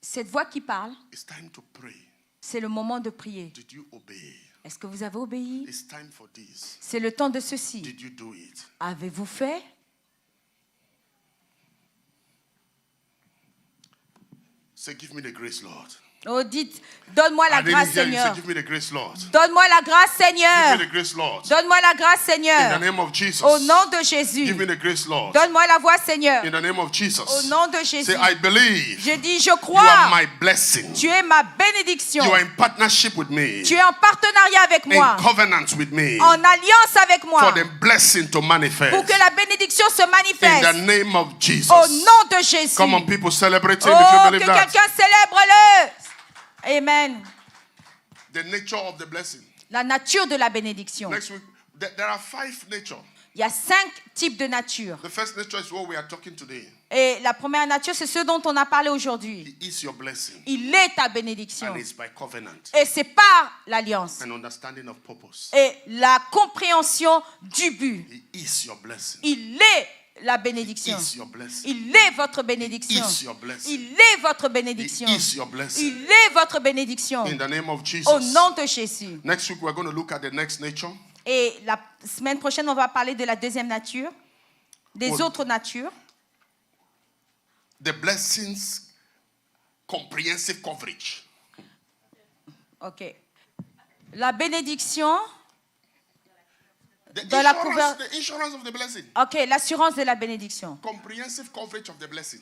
Cette voix qui parle, it's time to pray. c'est le moment de prier. Did you obey? Est-ce que vous avez obéi? It's time for this. C'est le temps de ceci. Did you do it? Avez-vous fait? Say, give me the grace, Lord. Oh, dites, donne-moi la I didn't grâce, hear you say, Seigneur. give me the grace, Lord. Donne-moi la grâce, Give Seigneur. me the grace, Lord. Donne-moi la grâce, In the Seigneur. name of Jesus. Au nom de Jésus. Give me the grace, Lord. Donne-moi la voix, Seigneur. In the name of Jesus. Au nom de Jésus. Say, I believe Je dis, je you are crois. my blessing. Tu es ma bénédiction. You are in partnership with me. Tu es en partenariat avec moi. In covenant with me. En alliance avec For moi. the blessing to manifest. Pour que la bénédiction se In the manifeste. name of Jesus. Au nom de Jésus. Come on, people, celebrate him if Oh, you que believe that. quelqu'un célèbre-le. Amen. The nature of the blessing. La nature de la bénédiction. Next week, there are 5 nature. Il Il y a 5 types de nature. The first nature is what we are talking today. Et la première nature, c'est ce dont on a parlé aujourd'hui. He is your blessing. Il est ta bénédiction. And it's by covenant Et c'est par l'alliance. and understanding of purpose. Et la compréhension du but. He is your blessing. Il est la He bénédiction. is your blessing. Il est votre bénédiction. He is your blessing. Il est votre He bénédiction. is your blessing. Il est votre bénédiction. In the name of Au Jesus. nom de Jésus. Next week, we're going to look at the next nature. Et la semaine prochaine, on va parler de la deuxième nature, des Oh. autres natures. The blessings comprehensive coverage. OK. La bénédiction, The Dans la the insurance of the blessing. OK, l'assurance de la bénédiction. Comprehensive coverage of the blessing.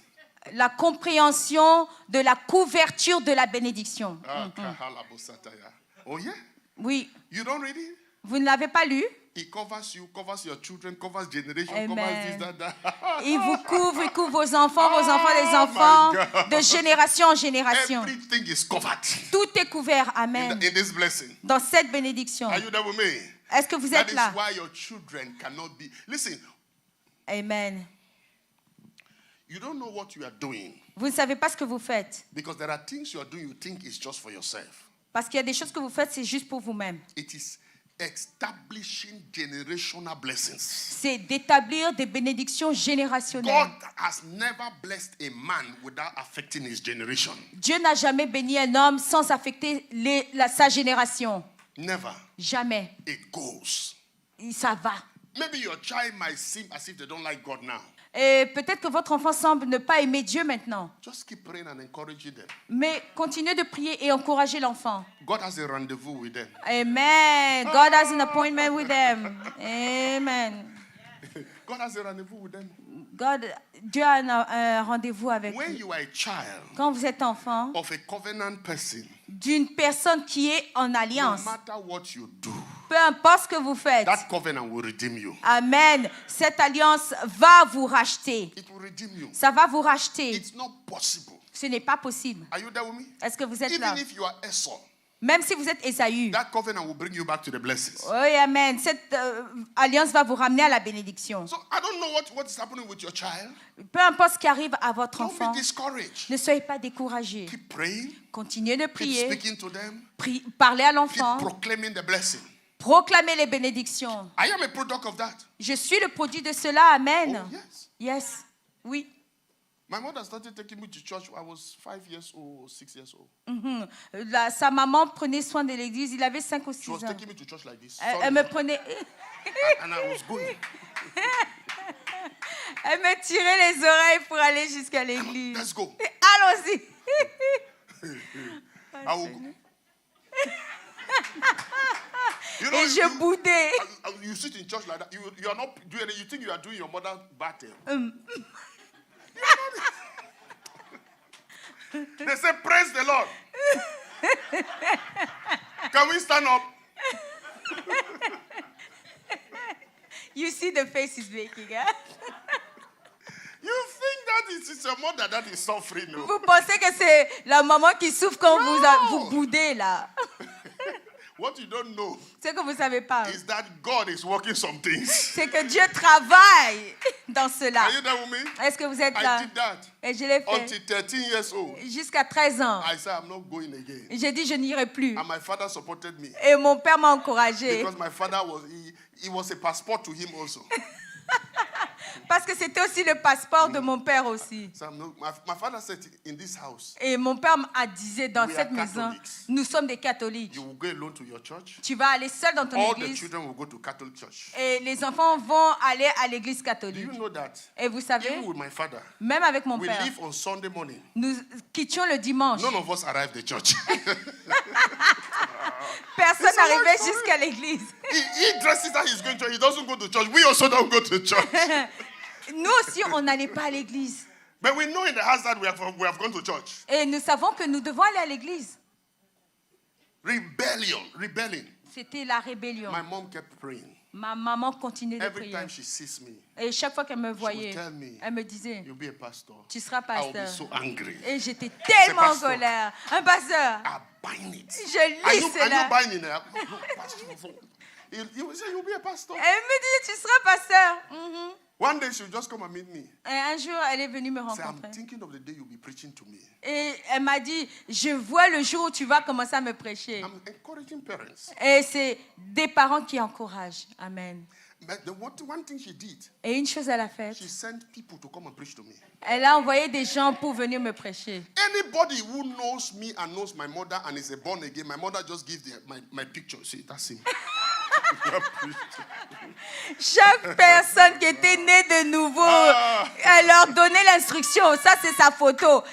La compréhension de la couverture de la bénédiction. Ah, kahalabosataya. Oh yeah? Oui. You don't read it? Vous ne l'avez pas lu? It covers you, covers your children, covers generation, Amen. covers this, that. Il vous couvre, il couvre vos enfants des Oh enfants, my God. de génération en génération. Everything is covered Tout est couvert. in, Amen. in this blessing. Dans cette bénédiction. Are you there with me? Est-ce que vous That êtes is là? why your children cannot be. Listen, Amen. you don't know what you are doing Vous ne savez pas ce que vous faites. because there are things you are doing you think is just for yourself. Parce qu'il y a des choses que vous faites, c'est juste pour vous-même. It is establishing generational blessings. C'est d'établir des bénédictions générationnelles. God has never blessed a man without affecting his generation. Dieu n'a jamais béni un homme sans affecter sa génération. Never. Jamais. It goes. Et ça va. Maybe your child might seem as if they don't like God now. Et peut-être que votre enfant semble ne pas aimer Dieu maintenant. Just keep praying and encouraging them. Mais continuez de prier et encourager l'enfant. God has a rendezvous with them. Amen. God has an appointment with them. Amen. God has a rendezvous with them. Dieu a un rendez-vous avec When vous. you are a child Quand vous êtes enfant of a covenant person, d'une personne qui est en no alliance, matter what you do, peu importe ce que vous faites, that covenant will redeem you. Amen, cette alliance va vous racheter. It will redeem you. Ça va vous racheter. It's not possible. Ce n'est pas possible. Are you there with me? Est-ce que vous êtes là? Even if you are Esau, Même si vous êtes Ésaü. that covenant will bring you back to the blessings. Oui, Amen. Cette alliance va vous ramener à la bénédiction. So I don't know what is happening with your child. Peu importe ce qui arrive à votre Don't enfant, be discouraged. ne soyez pas découragés. Keep praying. Continuez de Keep prier. speaking to them. Parlez à Keep l'enfant. proclaiming the blessing. Proclamez les bénédictions. I am a product of that. Je suis le produit de cela. Amen. Oh, yes. Yes. Oui. My mother started taking me to church when I was 5 years old, 6 years old. Mhm. Sa maman prenait soin de l'église. Il avait 5 ou She 6 was ans. taking me to church like this. Elle me prenait. And I was going. Elle me tirait les oreilles pour aller jusqu'à l'église. Let's go. Allons-y. I will go. You Et je boudais. you sit in church like that. You are not doing it. You think you are doing your mother's battle. They say, praise the Lord. Can we stand up? You see the face is making, hein? You think that it's your mother that is suffering? No? Vous pensez que c'est la maman qui souffre quand No. vous boudez là? What you don't know Ce que vous savez pas, is that God is working some things. c'est que Dieu travaille dans cela. Are you there with me? Est-ce que vous êtes I là? did that Et je l'ai fait until 13 years old. jusqu'à 13 ans. I said, I'm not going again. J'ai dit je n'irai plus. And my father supported me. Et mon père m'a encouragé Because my father he was a passport to him also. parce que c'était aussi le passeport de mon père aussi. So my father said, in this house, Et mon père a disait dans We cette are maison, Catholics. nous sommes des catholiques. you will go alone to your church. Tu vas aller seul dans ton All the église children will go to Catholic church. et les enfants vont aller à l'église Do catholique. you know that? Et vous savez, Even with my father, même avec mon we père, leave on Sunday morning. nous quittions le dimanche. None of us arrived at church. Personne It's a long n'arrivait story. jusqu'à l'église. he dresses that he's going to church. He doesn't go to church. We also don't go to church. Nous aussi, on n'allait pas à l'église. But we know in the house that we have gone to church. Et nous savons que nous devons aller à l'église. Rebelling. C'était la rébellion. My mom kept praying. Ma maman continuait de Every prier. time she sees me, Et chaque fois qu'elle me voyait, tell me, elle me disait, you'll be a pastor. tu seras I will be pasteur. so angry. Et j'étais tellement en pasteur. colère. Un pasteur. I bind it. Je lis Are you cela. binding it? No, pastor. He will say, you'll be a pastor. Elle me dit, tu seras pasteur. Mhm. One day she'll just come and meet me. Et un jour, elle est venue me Say, I'm rencontrer. thinking of the day you'll be preaching to me. Et elle m'a dit, je vois le jour où tu vas commencer à me prêcher. I'm encouraging parents. Et c'est des parents qui encouragent. Amen. But the one thing she did, Et une chose elle a faite, she sent people to come and preach to me. elle a envoyé des gens pour venir me prêcher. Anybody who knows me and knows my mother and is a born again, my mother just gives my picture. See, that's him. Chaque personne qui était née de nouveau, elle leur donnait l'instruction. Ça, c'est sa photo.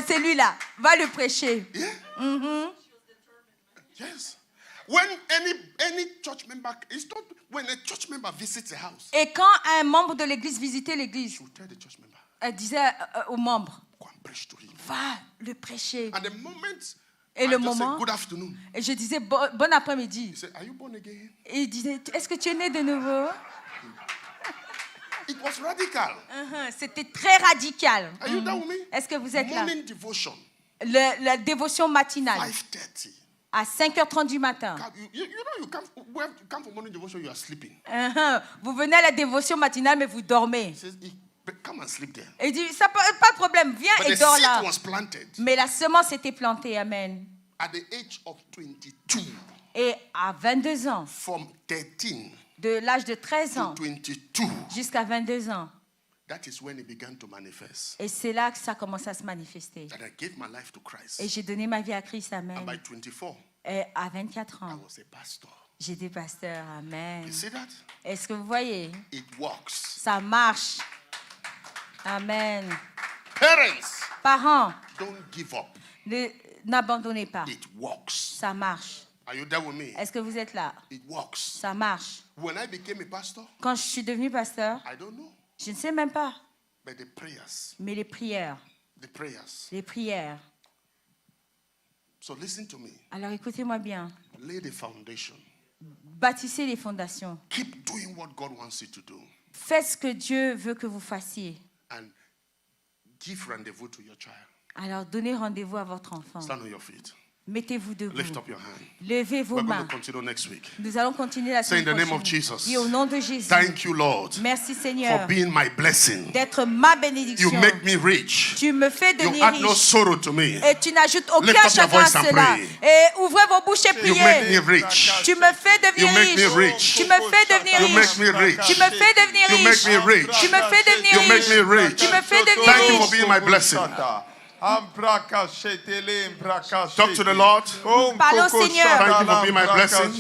C'est lui-là. Va le prêcher. Yeah? Mhm. Yes. When any church member, it's not when a church member visits a house, Et quand un membre de l'église visitait l'église, she will tell the church member, elle disait aux membres, go and preach to him. va le prêcher. And the moment Et I le just say, moment, good afternoon, et je disais, bon après-midi. he said, are you born again? Et il disait, est-ce que tu es né de nouveau? It was radical. C'était très radical. Are you there with me? Est-ce que vous êtes là? Morning devotion, La dévotion matinale 5:30. à 5h30 du matin. You know you come for morning devotion, you are sleeping. Vous venez à la dévotion matinale, mais vous dormez. He says, come and sleep there. Et il dit, ça, pas de problème, viens But et the dors seed là. was planted Mais la semence était plantée, amen. at the age of 22. Et à 22 ans, From 13 de l'âge de 13 to ans 22. jusqu'à 22 ans. That is when it began to manifest. Et c'est là que ça commence à se manifester. That I gave my life to Christ. Et j'ai donné ma vie à Christ, And amen. by 24, Et à 24 I ans, was a pastor. j'étais pasteur, amen. You see that? Est-ce que vous voyez? It works. Ça marche. Amen. Parents, Parents, don't give up. n'abandonnez pas. It works. Ça marche. Are you there with me? Est-ce que vous êtes là? It works. Ça marche. When I became a pastor, Quand je suis devenue pasteur, I don't know. je ne sais même pas. But the prayers, Mais les prières. the prayers. So So listen to me. alors écoutez-moi bien. Lay the foundation. Bâtissez les fondations. Keep doing what God wants you to do. Faites ce que Dieu veut que vous fassiez. And give rendezvous to your child. Alors donnez rendez-vous à votre enfant. Stand on your feet. Mettez-vous debout. Lift up your hand. Levez vos We're going mains. to continue next week. Nous allons continuer la Say in semaine the name of prochaine. Jesus. Et au nom de Jésus. Thank you, Lord, Merci for Seigneur being my blessing. d'être ma You bénédiction. make me rich. Tu me fais You devenir add no riche. sorrow to me. Et tu n'ajoutes aucun Lift up your chagrin à voice and cela. pray. Et ouvrez vos bouches et You make me priez. rich. Tu me fais devenir You make me riche. rich. Tu me fais devenir You make riche. me rich. Tu me fais devenir You make riche. me rich. Tu me fais devenir You make me riche. rich. Tu me fais devenir Thank you for riche. being my blessing. Talk to the Lord. Parlons au Seigneur. Thank you for being my blessing.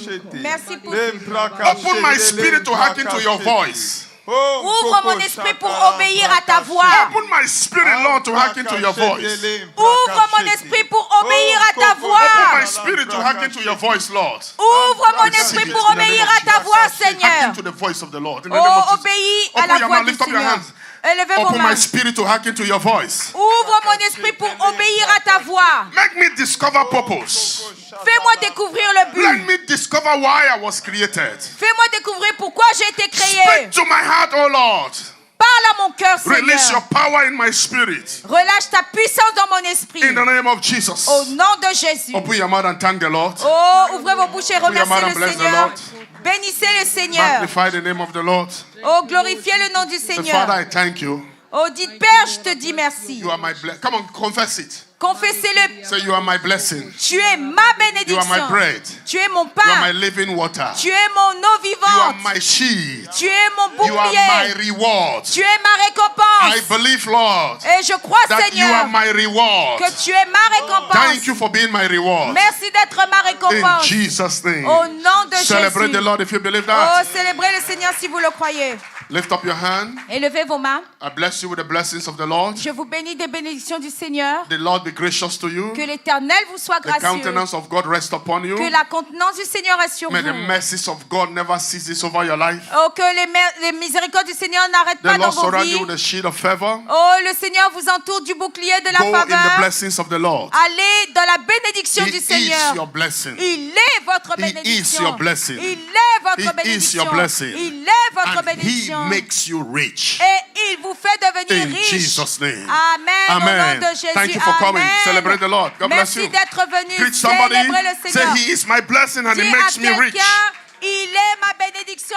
Merci pour Open my spirit to hearken to your voice. Ouvre mon esprit pour obéir à ta voix. Open my spirit, Lord, to hearken to your voice. Ouvre mon esprit pour obéir à ta Open voix. my spirit to hearken to your voice, Lord. Ouvre mon Receive esprit it pour in the name obéir of à ta Jesus. voix, Hearken Seigneur. to the voice of the Lord. In the name of Oh, Jesus. obéis à Open la your voix mouth, du lift up your Seigneur. hands. Élevez vos Open my mains. spirit to hearken to your voice. Ouvre mon esprit pour obéir à ta voix. Make me discover purpose. Fais-moi découvrir le Let but. me discover why I was created. Fais-moi découvrir pourquoi j'ai été créé. Speak to my heart, oh Lord. Parle à mon cœur, Release your Seigneur. power in my spirit. Relâche ta puissance dans mon esprit. In the name of Jesus. Au nom de Jésus. Open your mouth and thank the Lord. Oh, ouvrez vos bouches et your mouth remerciez and le bless the Seigneur. Lord. Bénissez le Seigneur. Magnify the name of the Lord. Oh, glorifiez le nom du The Father, Seigneur. I thank you. Oh, dites Père, je te dis merci. You are my blessing. Come on, confess it. Confessez-le. Say, you are my blessing. Tu es ma You are bénédiction. my bread. Tu es mon You are my pain. living water. Tu es mon eau You are vivante. my shield. Tu es mon You are my bouclier. reward. Tu es ma I récompense. believe, Lord, Et je crois, that you are Seigneur, my reward. que tu es ma récompense. Thank you for being my reward. Merci d'être ma In récompense. Jesus' name. Au nom de Celebrate the Jésus. Lord if you believe Oh, that. célébrez le Seigneur si vous le croyez. Lift up your hand. Élevez vos mains. I bless you with the blessings of the Lord. Je vous bénis des bénédictions du Seigneur. The Lord be gracious to you. Que l'Éternel vous soit The gracieux. countenance of God rest upon you. Que la contenance du Seigneur est sur May the vous. mercies of God never ceases over your life. Oh, que les miséricordes du Seigneur n'arrêtent The pas dans Lord vos surround vies. you with a shield of favor. Oh, le Seigneur vous entoure du bouclier de la Go in the faveur. blessings of the Lord. Allez dans la bénédiction He du is Seigneur. your blessing. Il est votre He is bénédiction. your blessing. Il est votre He is bénédiction. your blessing. Il est votre And He bénédiction. makes you rich. Et il vous fait devenir In riche. Jesus' name. Amen. Amen. Au nom de Jésus. Thank you for coming. Amen. Celebrate the Lord. God bless Merci you. d'être venu Greet somebody. célébrer le Say, Seigneur. He is my blessing and He Dis makes à me rich. quelqu'un, Il est ma bénédiction,